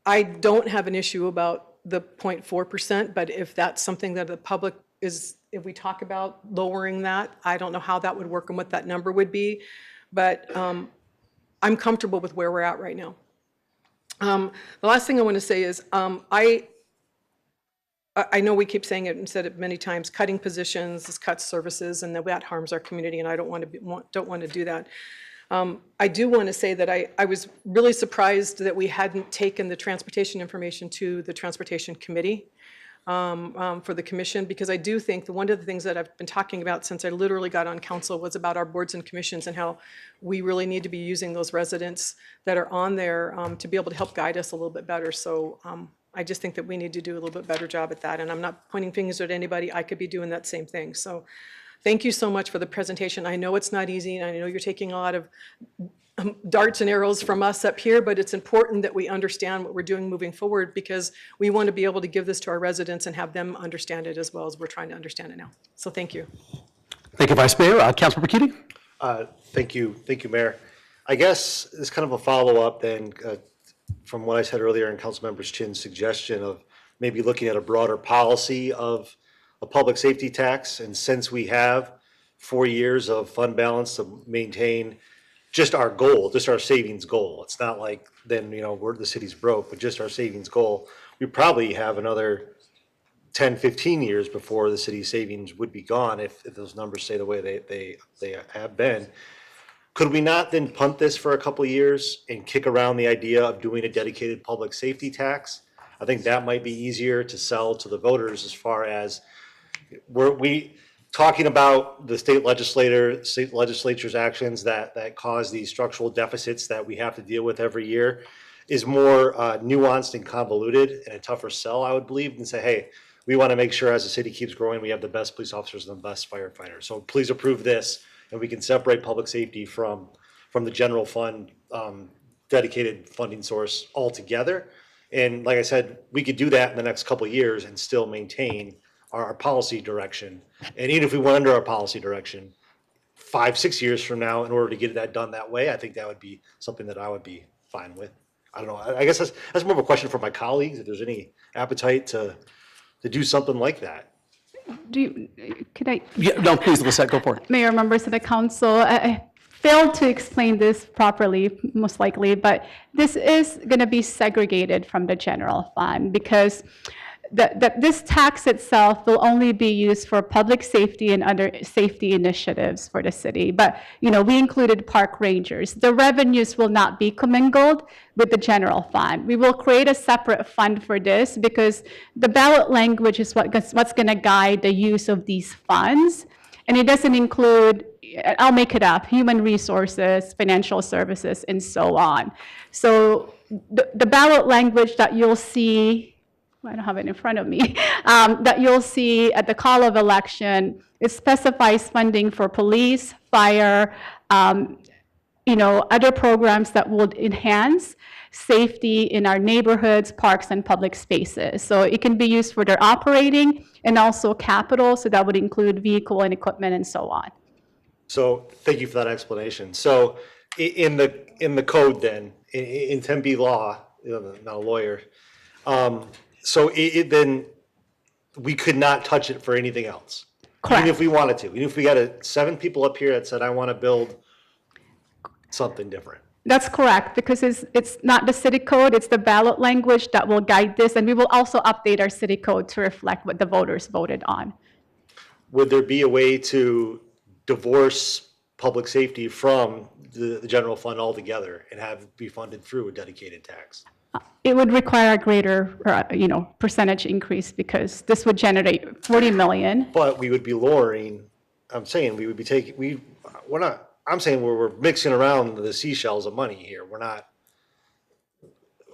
I don't have an issue about the 0.4%, but if that's something that the public is, if we talk about lowering that, I don't know how that would work and what that number would be, but I'm comfortable with where we're at right now. The last thing I want to say is, I know we keep saying it and said it many times, cutting positions cuts services, and that harms our community, and I don't want to do that. I do want to say that I was really surprised that we hadn't taken the transportation information to the Transportation Committee. for the commission, because I do think that one of the things that I've been talking about since I literally got on council was about our boards and commissions and how we really need to be using those residents that are on there to be able to help guide us a little bit better. So I just think that we need to do a little bit better job at that. And I'm not pointing fingers at anybody. I could be doing that same thing. So thank you so much for the presentation. I know it's not easy, and I know you're taking a lot of darts and arrows from us up here, but it's important that we understand what we're doing moving forward, because we want to be able to give this to our residents and have them understand it as well as we're trying to understand it now. So thank you. Thank you, Vice Mayor. Councilmember Keating? Thank you, Mayor. I guess it's kind of a follow-up then from what I said earlier in Councilmember Chin's suggestion of maybe looking at a broader policy of a public safety tax. And since we have 4 years of fund balance to maintain just our goal, just our savings goal. It's not like then, the city's broke, but just our savings goal. We probably have another 10, 15 years before the city's savings would be gone if those numbers stay the way they have been. Could we not then punt this for a couple of years and kick around the idea of doing a dedicated public safety tax? I think that might be easier to sell to the voters as far as we talking about the state legislature's actions that cause these structural deficits that we have to deal with every year is more nuanced and convoluted and a tougher sell, I would believe, than say, hey, we want to make sure as the city keeps growing, we have the best police officers and the best firefighters. So please approve this, and we can separate public safety from the general fund dedicated funding source altogether. And like I said, we could do that in the next couple of years and still maintain our policy direction. And even if we went under our policy direction 5, 6 years from now, in order to get that done that way, I think that would be something that I would be fine with. I don't know. I guess that's more of a question for my colleagues, if there's any appetite to do something like that. Could I? Yeah, no, please, Lisette, go for it. Mayor, members of the council, I failed to explain this properly, most likely, but this is going to be segregated from the general fund, because this tax itself will only be used for public safety and other safety initiatives for the city. But, we included park rangers. The revenues will not be commingled with the general fund. We will create a separate fund for this, because the ballot language is what's going to guide the use of these funds. And it doesn't include, I'll make it up, human resources, financial services, and so on. So the ballot language that you'll see, I don't have it in front of me, that you'll see at the call of election, it specifies funding for police, fire, other programs that would enhance safety in our neighborhoods, parks, and public spaces. So it can be used for their operating and also capital, so that would include vehicle and equipment and so on. So thank you for that explanation. So in the code then, in Tempe law, not a lawyer, so then we could not touch it for anything else. Correct. Even if we wanted to. Even if we got 7 people up here that said, I want to build something different. That's correct, because it's not the city code, it's the ballot language that will guide this. And we will also update our city code to reflect what the voters voted on. Would there be a way to divorce public safety from the general fund altogether and have it be funded through a dedicated tax? It would require a greater, percentage increase, because this would generate 40 million. But we would be lowering, I'm saying we would be taking, I'm saying we're mixing around the seashells of money here. We're not,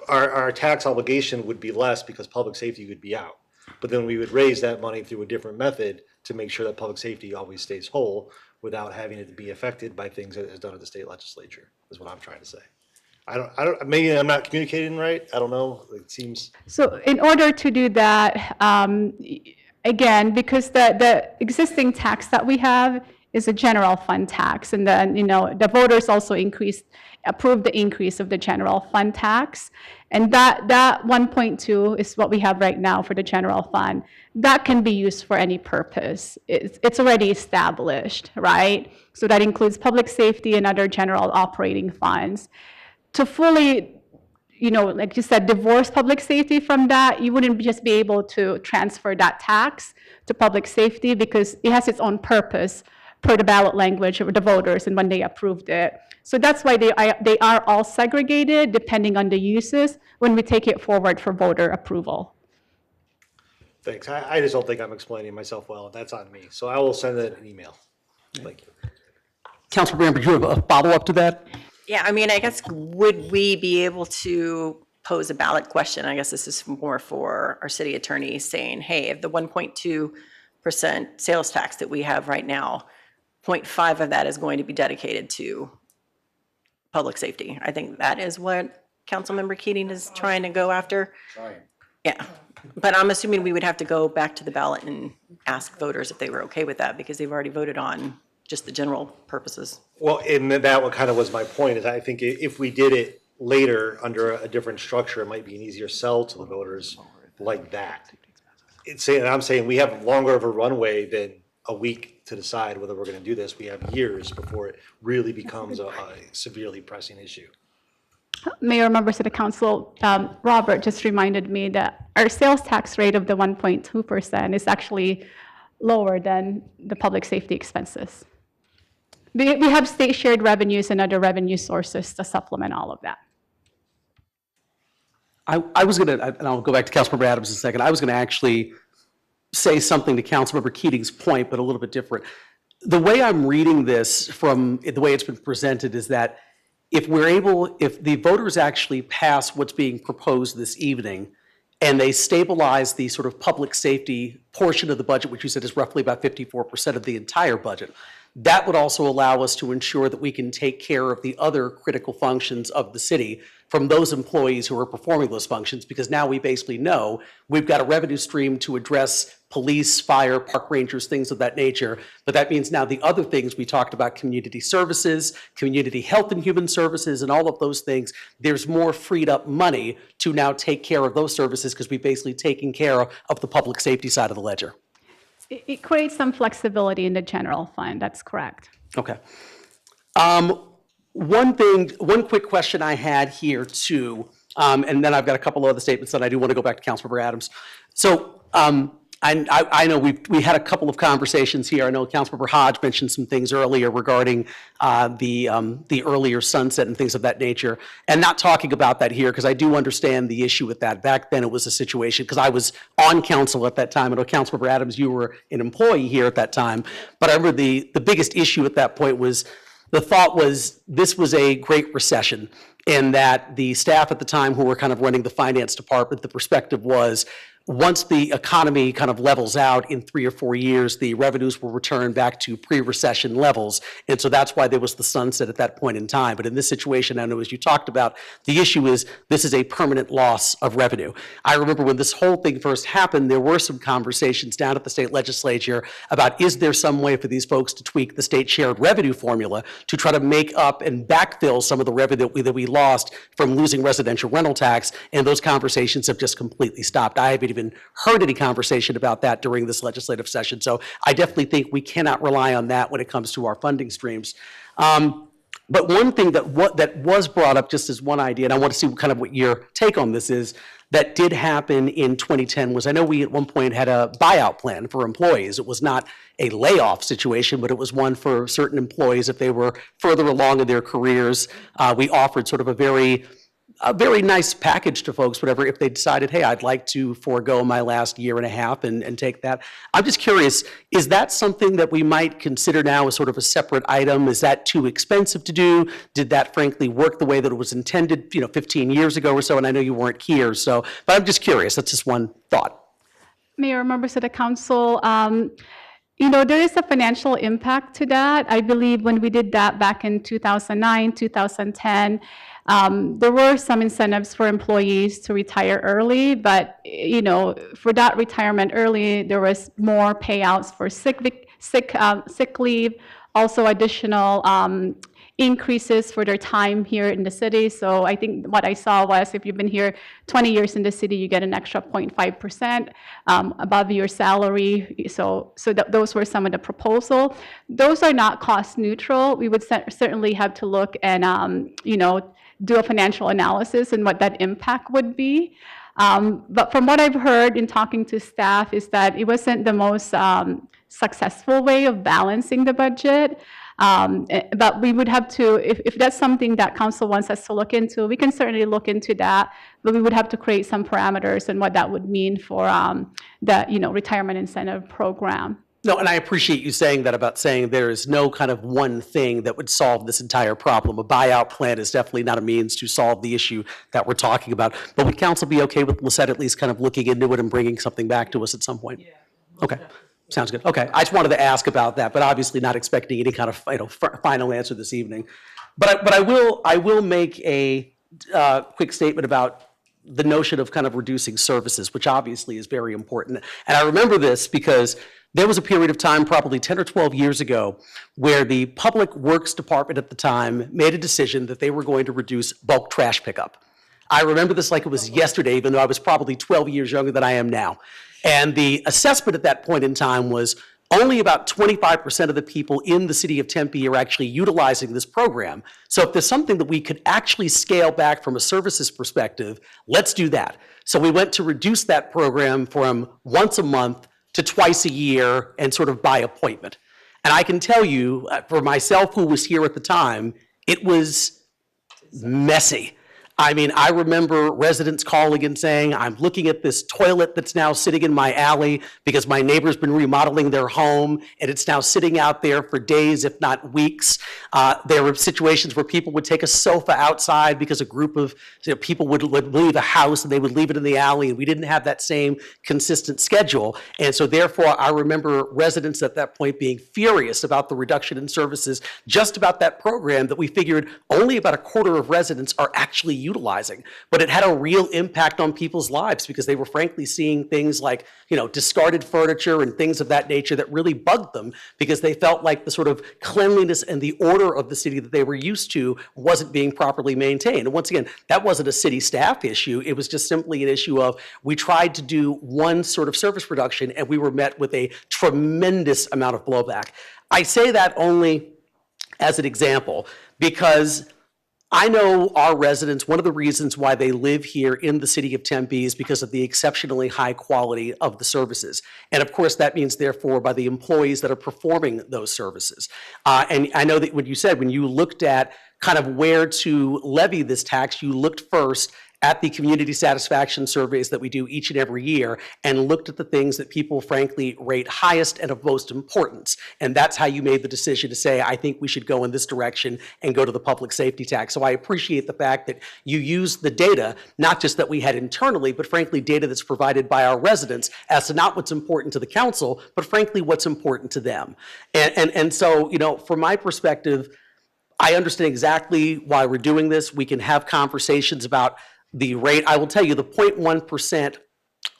our tax obligation would be less because public safety would be out. But then we would raise that money through a different method to make sure that public safety always stays whole without having it to be affected by things that is done at the state legislature, is what I'm trying to say. I don't, maybe I'm not communicating right. I don't know. It seems. So in order to do that, again, because the existing tax that we have is a general fund tax, and then, the voters also approved the increase of the general fund tax. And that 1.2 is what we have right now for the general fund. That can be used for any purpose. It's already established, right? So that includes public safety and other general operating funds. To fully, like you said, divorce public safety from that, you wouldn't just be able to transfer that tax to public safety, because it has its own purpose per the ballot language of the voters and when they approved it. So that's why they are all segregated depending on the uses when we take it forward for voter approval. Thanks. I just don't think I'm explaining myself well. That's on me. So I will send an email. Thank you. Councilor Bramber, do you have a follow-up to that? Yeah, I mean, I guess, would we be able to pose a ballot question? I guess this is more for our city attorney saying, hey, if the 1.2% sales tax that we have right now, 0.5 of that is going to be dedicated to public safety. I think that is what Councilmember Keating is trying to go after. Yeah, but I'm assuming we would have to go back to the ballot and ask voters if they were okay with that, because they've already voted on just the general purposes. Well, and that what kind of was my point, is I think if we did it later under a different structure, it might be an easier sell to the voters like that. I'm saying we have longer of a runway than a week to decide whether we're going to do this. We have years before it really becomes a severely pressing issue. Mayor, members of the council, Robert just reminded me that our sales tax rate of the 1.2% is actually lower than the public safety expenses. We have state shared revenues and other revenue sources to supplement all of that. I was going to, and I'll go back to Councilmember Adams in a second. I was going to actually say something to Councilmember Keating's point, but a little bit different. The way I'm reading this from the way it's been presented is that if the voters actually pass what's being proposed this evening, and they stabilize the sort of public safety portion of the budget, which you said is roughly about 54% of the entire budget, that would also allow us to ensure that we can take care of the other critical functions of the city from those employees who are performing those functions, because now we basically know we've got a revenue stream to address police, fire, park rangers, things of that nature. But that means now the other things we talked about, community services, community health and human services, and all of those things, there's more freed up money to now take care of those services, because we've basically taken care of the public safety side of the ledger. It creates some flexibility in the general fund. That's correct. Okay. One quick question I had here too, and then I've got a couple of other statements that I do want to go back to Councilmember Adams. So I know we had a couple of conversations here. I know Councilmember Hodge mentioned some things earlier regarding the earlier sunset and things of that nature, and not talking about that here because I do understand the issue with that. Back then it was a situation, because I was on council at that time. I know Councilmember Adams, you were an employee here at that time, but I remember the biggest issue at that point was the thought was this was a great recession, and that the staff at the time who were kind of running the finance department, the perspective was once the economy kind of levels out in 3 or 4 years, the revenues will return back to pre-recession levels. And so that's why there was the sunset at that point in time. But in this situation, I know as you talked about, the issue is this is a permanent loss of revenue. I remember when this whole thing first happened, there were some conversations down at the state legislature about, is there some way for these folks to tweak the state shared revenue formula to try to make up and backfill some of the revenue that we lost from losing residential rental tax? And those conversations have just completely stopped. I haven't even heard any conversation about that during this legislative session. So I definitely think we cannot rely on that when it comes to our funding streams. But one thing that was brought up just as one idea, and I want to see kind of what your take on this is, that did happen in 2010 was, I know we at one point had a buyout plan for employees. It was not a layoff situation, but it was one for certain employees if they were further along in their careers. We offered sort of a very nice package to folks, whatever, if they decided, hey, I'd like to forego my last year and a half and take that. I'm just curious, is that something that we might consider now as sort of a separate item? Is that too expensive to do? Did that frankly work the way that it was intended, 15 years ago or so? And I know you weren't here, so, but I'm just curious. That's just one thought. Mayor, members of the council, there is a financial impact to that. I believe when we did that back in 2009, 2010, there were some incentives for employees to retire early, but for that retirement early, there was more payouts for sick leave, also additional increases for their time here in the city. So I think what I saw was if you've been here 20 years in the city, you get an extra 0.5% above your salary. So those were some of the proposal. Those are not cost neutral. We would certainly have to look and do a financial analysis and what that impact would be. But from what I've heard in talking to staff is that it wasn't the most successful way of balancing the budget. But we would have to, if that's something that council wants us to look into, we can certainly look into that, but we would have to create some parameters and what that would mean for the, retirement incentive program. No, and I appreciate you saying that about saying there is no kind of one thing that would solve this entire problem. A buyout plan is definitely not a means to solve the issue that we're talking about. But would council be okay with Lisette at least kind of looking into it and bringing something back to us at some point? Yeah. Okay, sounds good. Okay, I just wanted to ask about that, but obviously not expecting any kind of final answer this evening. But I will make a quick statement about the notion of kind of reducing services, which obviously is very important. And I remember this because there was a period of time, probably 10 or 12 years ago, where the Public Works Department at the time made a decision that they were going to reduce bulk trash pickup. I remember this like it was yesterday, even though I was probably 12 years younger than I am now. And the assessment at that point in time was only about 25% of the people in the city of Tempe are actually utilizing this program. So if there's something that we could actually scale back from a services perspective, let's do that. So we went to reduce that program from once a month to twice a year and sort of by appointment. And I can tell you, for myself who was here at the time, it was messy. I mean, I remember residents calling and saying, I'm looking at this toilet that's now sitting in my alley because my neighbor's been remodeling their home and it's now sitting out there for days, if not weeks. There were situations where people would take a sofa outside because a group of people would leave a house and they would leave it in the alley, and we didn't have that same consistent schedule. And so therefore, I remember residents at that point being furious about the reduction in services just about that program that we figured only about a quarter of residents are actually utilizing. But it had a real impact on people's lives because they were frankly seeing things like, discarded furniture and things of that nature that really bugged them because they felt like the sort of cleanliness and the order of the city that they were used to wasn't being properly maintained. And once again, that wasn't a city staff issue. It was just simply an issue of we tried to do one sort of service reduction and we were met with a tremendous amount of blowback. I say that only as an example because I know our residents, one of the reasons why they live here in the city of Tempe is because of the exceptionally high quality of the services. And of course, that means therefore by the employees that are performing those services. And I know that what you said, when you looked at kind of where to levy this tax, you looked first at the community satisfaction surveys that we do each and every year and looked at the things that people frankly rate highest and of most importance. And that's how you made the decision to say, I think we should go in this direction and go to the public safety tax. So I appreciate the fact that you use the data, not just that we had internally, but frankly data that's provided by our residents as to not what's important to the council, but frankly what's important to them. And so, from my perspective, I understand exactly why we're doing this. We can have conversations about the rate. I will tell you the 0.1%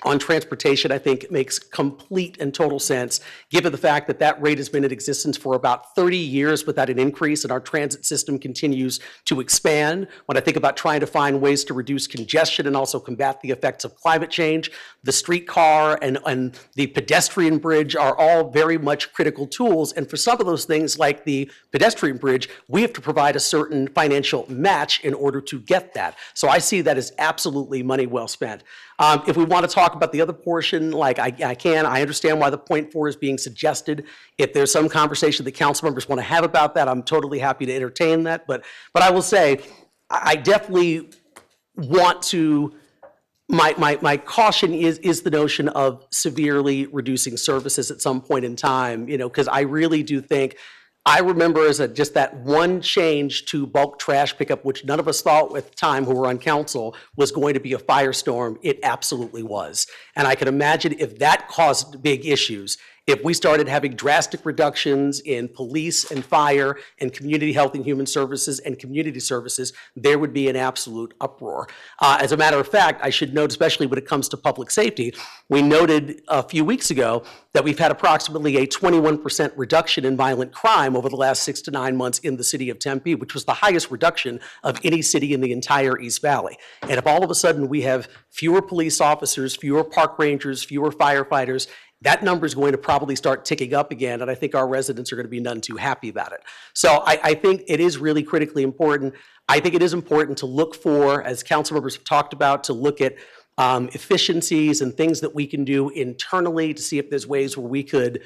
on transportation, I think makes complete and total sense, given the fact that that rate has been in existence for about 30 years without an increase, and our transit system continues to expand. When I think about trying to find ways to reduce congestion and also combat the effects of climate change, the streetcar and the pedestrian bridge are all very much critical tools. And for some of those things, like the pedestrian bridge, we have to provide a certain financial match in order to get that. So I see that as absolutely money well spent. If we want to talk about the other portion, like I understand why the 0.4 is being suggested. If there's some conversation that council members want to have about that, I'm totally happy to entertain that. But I will say, I definitely want to, my caution is the notion of severely reducing services at some point in time, because I really do think, I remember as just that one change to bulk trash pickup, which none of us thought at the time who were on council was going to be a firestorm. It absolutely was. And I can imagine if that caused big issues, if we started having drastic reductions in police and fire and community health and human services and community services, there would be an absolute uproar. As a matter of fact, I should note, especially when it comes to public safety, we noted a few weeks ago that we've had approximately a 21% reduction in violent crime over the last 6 to 9 months in the city of Tempe, which was the highest reduction of any city in the entire East Valley. And if all of a sudden we have fewer police officers, fewer park rangers, fewer firefighters, that number is going to probably start ticking up again, and I think our residents are going to be none too happy about it. So I think it is really critically important. I think it is important to look for, as council members have talked about, to look at efficiencies and things that we can do internally to see if there's ways where we could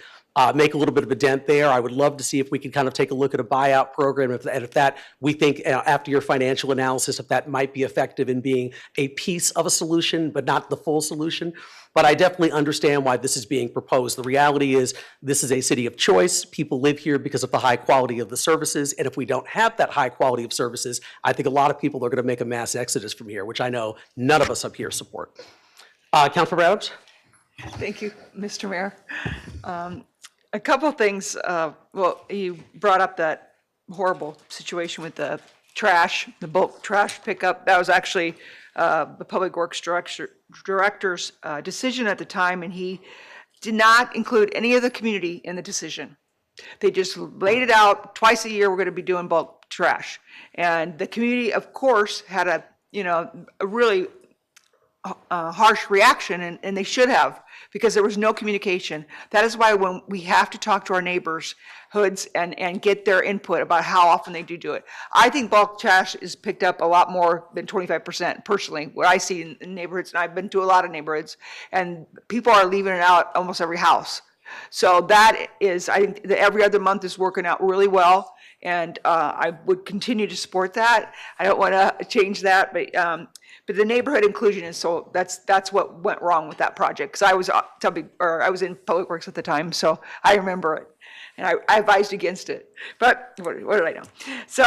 make a little bit of a dent there. I would love to see if we could kind of take a look at a buyout program, and if that, we think, after your financial analysis, if that might be effective in being a piece of a solution, but not the full solution. But I definitely understand why this is being proposed. The reality is, this is a city of choice. People live here because of the high quality of the services, and if we don't have that high quality of services, I think a lot of people are going to make a mass exodus from here, which I know none of us up here support. Councilmember Adams? Thank you, Mr. Mayor. A couple of things. Well, you brought up that horrible situation with the trash, the bulk trash pickup. That was actually the Public Works Director's decision at the time, and he did not include any of the community in the decision. They just laid it out, twice a year we're going to be doing bulk trash. And the community, of course, had a really harsh reaction, and they should have, because there was no communication. That is why when we have to talk to our neighbors' hoods and get their input about how often they do it. I think bulk trash is picked up a lot more than 25%, personally, what I see in neighborhoods, and I've been to a lot of neighborhoods, and people are leaving it out almost every house. So that is, I think that every other month is working out really well, and I would continue to support that. I don't want to change that, but the neighborhood inclusion is, so that's what went wrong with that project. Because I was in Public Works at the time, so I remember it, and I advised against it. But what did I know? So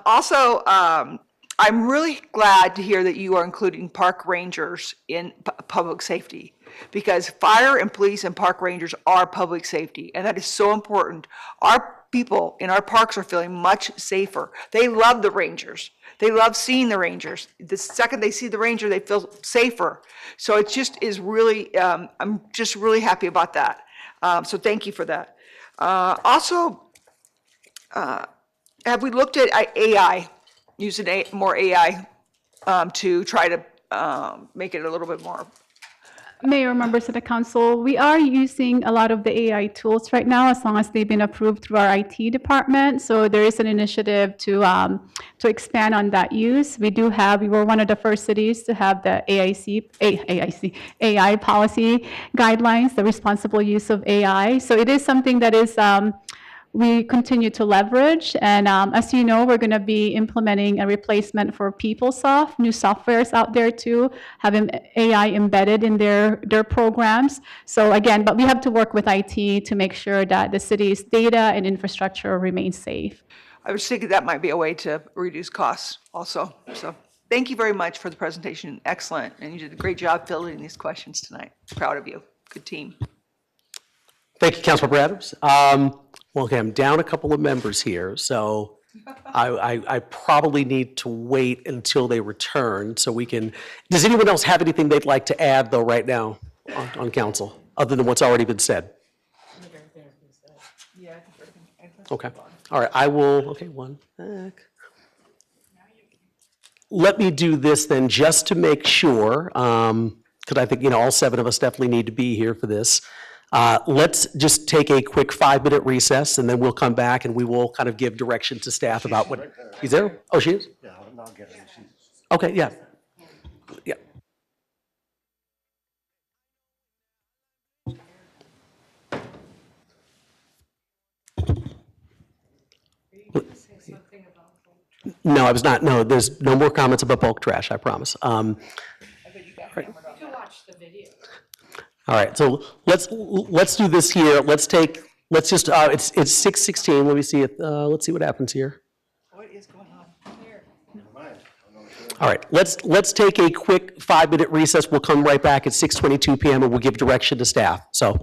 also, I'm really glad to hear that you are including park rangers in public safety, because fire and police and park rangers are public safety, and that is so important. Our people in our parks are feeling much safer. They love the rangers. They love seeing the rangers. The second they see the ranger, they feel safer. So it just is really, I'm just really happy about that. So thank you for that. Also, have we looked at AI, using more AI to try to make it a little bit more? Mayor, members of the council, we are using a lot of the AI tools right now, as long as they've been approved through our IT department. So there is an initiative to expand on that use. We were one of the first cities to have the AI policy guidelines, the responsible use of AI. So it is something that is we continue to leverage. And as you know, we're going to be implementing a replacement for PeopleSoft, new softwares out there too, having AI embedded in their programs. So again, but we have to work with IT to make sure that the city's data and infrastructure remains safe. I was thinking that might be a way to reduce costs also. So thank you very much for the presentation. Excellent. And you did a great job filling these questions tonight. Proud of you. Good team. Thank you, Councilmember Adams. Well, okay, I'm down a couple of members here, so I probably need to wait until they return so we can. Does anyone else have anything they'd like to add, though, right now on council, other than what's already been said? Okay. All right. I will. Okay. One back. Let me do this then, just to make sure, because I think all 7 of us definitely need to be here for this. Let's just take a quick 5-minute recess, and then we'll come back and we will kind of give direction to staff about what. He's there? Oh, she is? Yeah, I'll get her. Okay, yeah. Yeah. No, I was not. No, there's no more comments about bulk trash, I promise. You can watch the video. All right, so let's do this here. It's 6:16. Let me see it. Let's see what happens here. What is going on here? All right, let's take a quick 5-minute recess. We'll come right back at 6:22 p.m. and we'll give direction to staff. So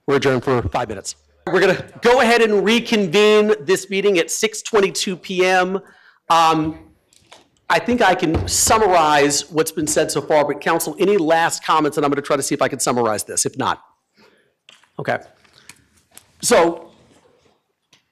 we're adjourned for 5 minutes. We're gonna go ahead and reconvene this meeting at 6:22 p.m. I think I can summarize what's been said so far, but council, any last comments? And I'm going to try to see if I can summarize this, if not. Okay. So,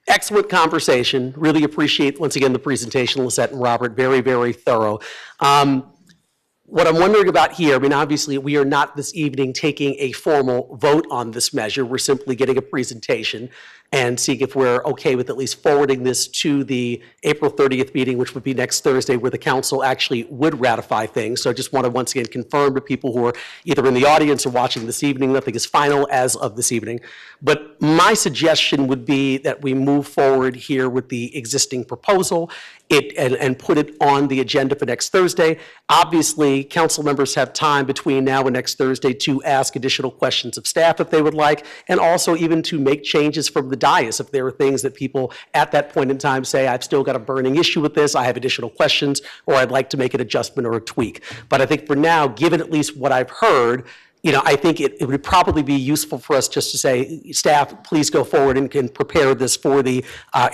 excellent conversation. Really appreciate, once again, the presentation, Lisette and Robert. Very, very thorough. What I'm wondering about here, I mean, obviously, we are not this evening taking a formal vote on this measure. We're simply getting a presentation. and seeing if we're okay with at least forwarding this to the April 30th meeting, which would be next Thursday, where the council actually would ratify things. So I just want to once again confirm to people who are either in the audience or watching this evening, nothing is final as of this evening. But my suggestion would be that we move forward here with the existing proposal and put it on the agenda for next Thursday. Obviously, council members have time between now and next Thursday to ask additional questions of staff if they would like, and also even to make changes from the dais if there are things that people at that point in time say, I've still got a burning issue with this, I have additional questions, or I'd like to make an adjustment or a tweak. But I think for now, given at least what I've heard, I think it would probably be useful for us just to say, staff, please go forward and can prepare this for the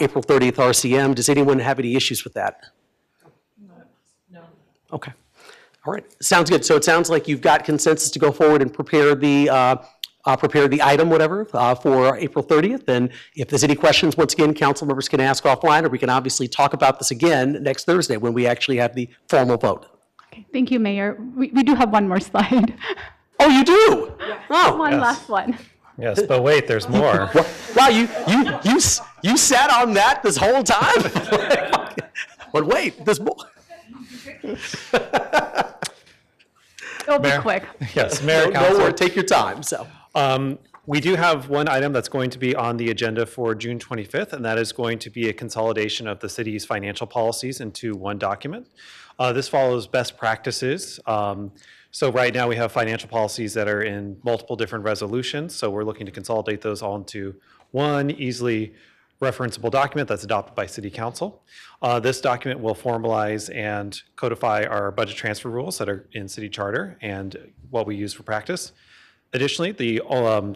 April 30th RCM. Does anyone have any issues with that? No. Okay. All right. Sounds good. So it sounds like you've got consensus to go forward and prepare the item, whatever, for April 30th. And if there's any questions, once again, council members can ask offline, or we can obviously talk about this again next Thursday when we actually have the formal vote. Okay, thank you, Mayor. We do have one more slide. Oh, you do? Oh. One last one. Yes, but wait, there's more. Wow, you sat on that this whole time? But wait, there's more. It'll be quick. Yes, Mayor, No Council. worry, take your time, so. We do have one item that's going to be on the agenda for June 25th, and that is going to be a consolidation of the city's financial policies into one document. This follows best practices. So right now we have financial policies that are in multiple different resolutions. So we're looking to consolidate those all into one easily referenceable document that's adopted by City Council. This document will formalize and codify our budget transfer rules that are in City Charter and what we use for practice. Additionally, the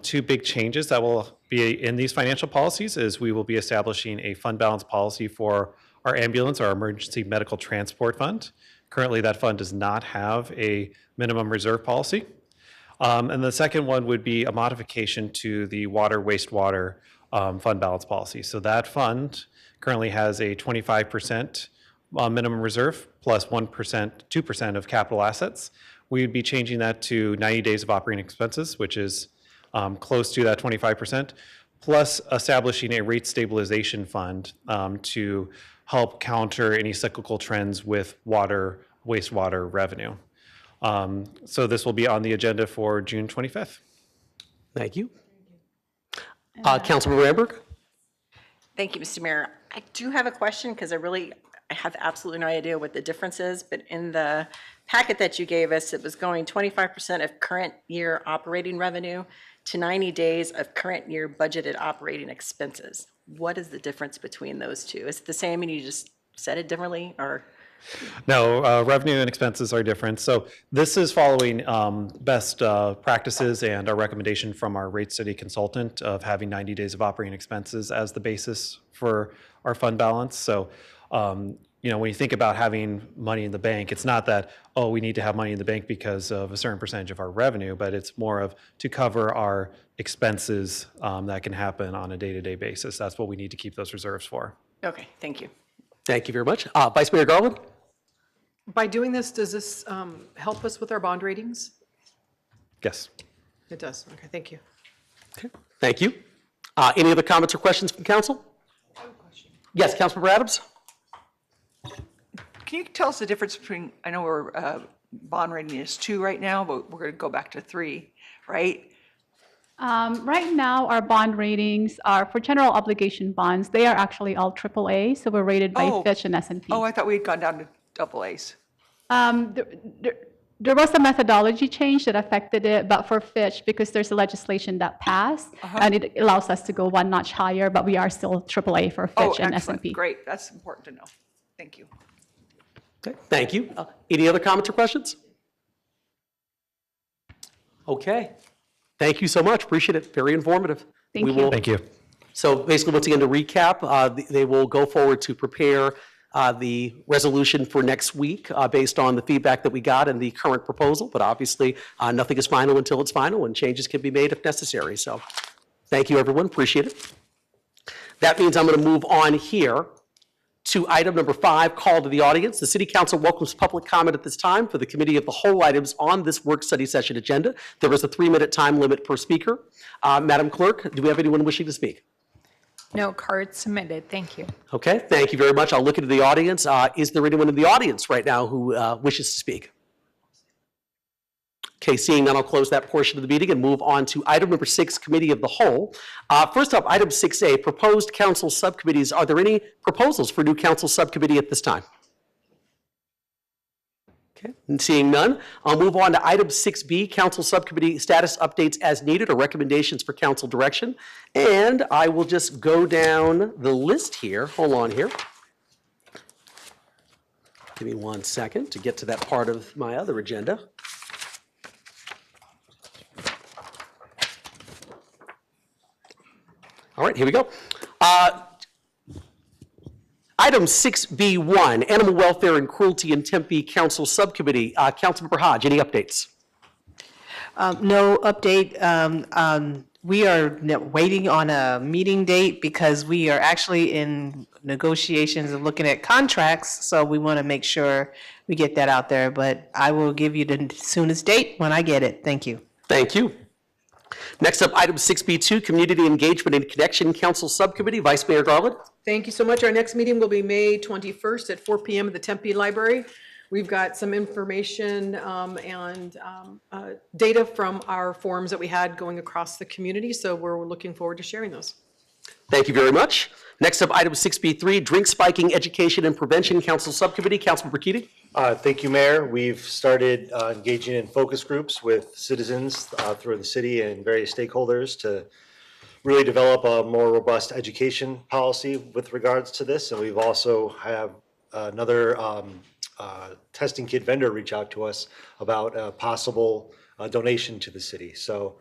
two big changes that will be in these financial policies is we will be establishing a fund balance policy for our ambulance, our emergency medical transport fund. Currently, that fund does not have a minimum reserve policy. And the second one would be a modification to the water wastewater fund balance policy. So that fund currently has a 25% minimum reserve plus 2% of capital assets. We would be changing that to 90 days of operating expenses, which is close to that 25%, plus establishing a rate stabilization fund to help counter any cyclical trends with water, wastewater revenue. So this will be on the agenda for June 25th. Thank you. Councilmember Ramberg? Thank you, Mr. Mayor. I do have a question because I have absolutely no idea what the difference is, but in the packet that you gave us, it was going 25% of current year operating revenue to 90 days of current year budgeted operating expenses. What is the difference between those two? Is it the same and you just said it differently, or? No, revenue and expenses are different. So this is following best practices and our recommendation from our rate study consultant of having 90 days of operating expenses as the basis for our fund balance. So, when you think about having money in the bank, it's not that, oh, we need to have money in the bank because of a certain percentage of our revenue, but it's more of to cover our expenses that can happen on a day-to-day basis. That's what we need to keep those reserves for. Okay, thank you. Thank you very much. Vice Mayor Garland? By doing this, does this help us with our bond ratings? Yes. It does. Okay, thank you. Okay, thank you. Any other comments or questions from council? Yes, Councilmember Adams? Can you tell us the difference between, I know we're bond rating is 2 right now, but we're going to go back to 3, right? Right now, our bond ratings are for general obligation bonds. They are actually all AAA, so we're rated by Fitch and S&P. Oh, I thought we had gone down to AA's. There was a methodology change that affected it, but for Fitch, because there's a legislation that passed, and it allows us to go one notch higher, but we are still AAA for Fitch and S&P. Great, that's important to know. Thank you. Okay, thank you. Any other comments or questions? Okay. Thank you so much. Appreciate it. Very informative. Thank you. Thank you. So basically, once again, to recap, they will go forward to prepare the resolution for next week based on the feedback that we got and the current proposal. But obviously, nothing is final until it's final, and changes can be made if necessary. So thank you, everyone. Appreciate it. That means I'm going to move on here to item number 5, call to the audience. The City Council welcomes public comment at this time for the Committee of the Whole items on this work study session agenda. There is a 3-minute time limit per speaker. Madam Clerk, do we have anyone wishing to speak? No cards submitted. Thank you. Okay, thank you very much. I'll look into the audience. Is there anyone in the audience right now who wishes to speak? Okay, seeing none, I'll close that portion of the meeting and move on to item number 6, Committee of the Whole. First up, item 6A, proposed council subcommittees. Are there any proposals for new council subcommittee at this time? Okay, and seeing none, I'll move on to item 6B, council subcommittee status updates as needed or recommendations for council direction. And I will just go down the list here. Hold on here. Give me 1 second to get to that part of my other agenda. All right, here we go. Item 6B1, Animal Welfare and Cruelty in Tempe Council Subcommittee. Councilmember Hodge, any updates? No update. We are waiting on a meeting date because we are actually in negotiations and looking at contracts, so we want to make sure we get that out there. But I will give you the soonest date when I get it. Thank you. Thank you. Next up, item 6B2, Community Engagement and Connection Council Subcommittee. Vice Mayor Garland. Thank you so much. Our next meeting will be May 21st at 4 p.m. at the Tempe Library. We've got some information and data from our forums that we had going across the community, so we're looking forward to sharing those. Thank you very much. Next up, item 6B3, Drink Spiking Education and Prevention Council Subcommittee. Councilmember Keating. Thank you, Mayor. We've started engaging in focus groups with citizens through the city and various stakeholders to really develop a more robust education policy with regards to this. And we've also have another testing kit vendor reach out to us about a possible donation to the city. So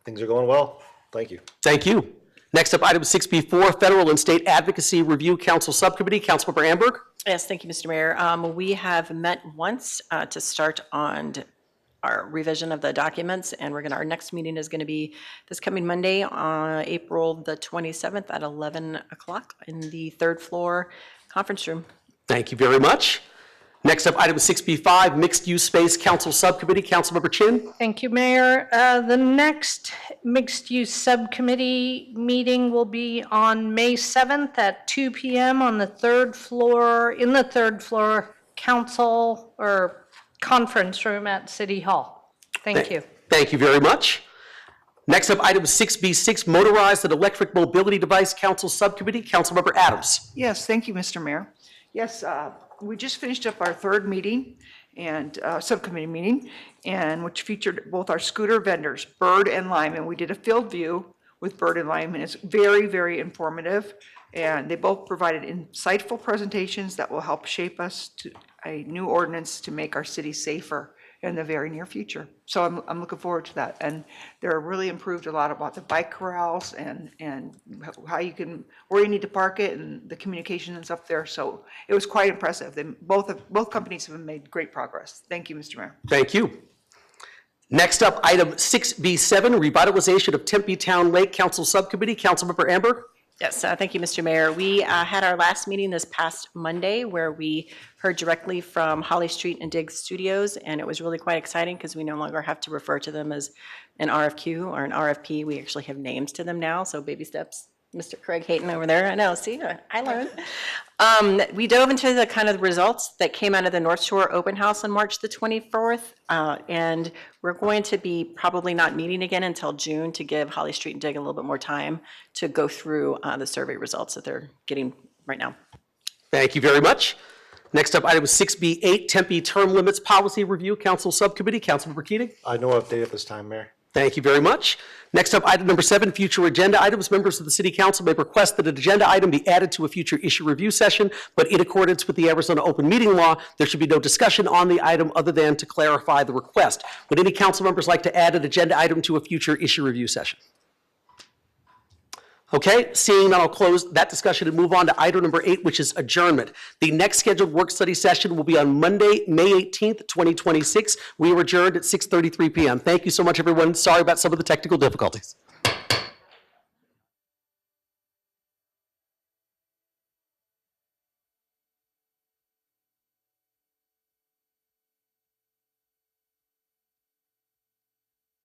things are going well. Thank you. Thank you. Next up, item 6B4, Federal and State Advocacy Review Council Subcommittee. Councilmember Amberg. Yes, thank you, Mr. Mayor. We have met once to start on our revision of the documents, and our next meeting is going to be this coming Monday, April the 27th at 11 o'clock in the 3rd floor conference room. Thank you very much. Next up, item 6B5, Mixed Use Space Council Subcommittee. Councilmember Chin. Thank you, Mayor. The next mixed-use subcommittee meeting will be on May 7th at 2 p.m. on the 3rd floor, in the 3rd floor council or conference room at City Hall. Thank you. Thank you very much. Next up, item 6B6, Motorized and Electric Mobility Device Council Subcommittee. Councilmember Adams. Yes, thank you, Mr. Mayor. Yes, we just finished up our 3rd meeting and subcommittee meeting, and which featured both our scooter vendors, Bird and Lime, and we did a field view with Bird and Lime, and it's very, very informative. And they both provided insightful presentations that will help shape us to a new ordinance to make our city safer in the very near future. So I'm looking forward to that. And they're really improved a lot about the bike corrals and how you can, where you need to park it and the communication that's up there. So it was quite impressive. Both companies have made great progress. Thank you, Mr. Mayor. Thank you. Next up, item 6B7, Revitalization of Tempe Town Lake Council Subcommittee. Councilmember Amberg. Yes, thank you, Mr. Mayor. We had our last meeting this past Monday where we heard directly from Holly Street and Dig Studios, and it was really quite exciting because we no longer have to refer to them as an RFQ or an RFP. We actually have names to them now, so baby steps. Mr. Craig Hayton over there, I know, see, I learned. We dove into the kind of results that came out of the North Shore Open House on March the 24th, and we're going to be probably not meeting again until June to give Holly Street and Dig a little bit more time to go through the survey results that they're getting right now. Thank you very much. Next up, item 6B8, Tempe Term Limits Policy Review Council Subcommittee. Councilmember Keating. No update at this time, Mayor. Thank you very much. Next up, item number 7, future agenda items. Members of the City Council may request that an agenda item be added to a future issue review session, but in accordance with the Arizona Open Meeting Law, there should be no discussion on the item other than to clarify the request. Would any council members like to add an agenda item to a future issue review session? Okay, seeing none, I'll close that discussion and move on to item number 8, which is adjournment. The next scheduled work study session will be on Monday, May 18th, 2026. We are adjourned at 6:33 p.m. Thank you so much, everyone. Sorry about some of the technical difficulties.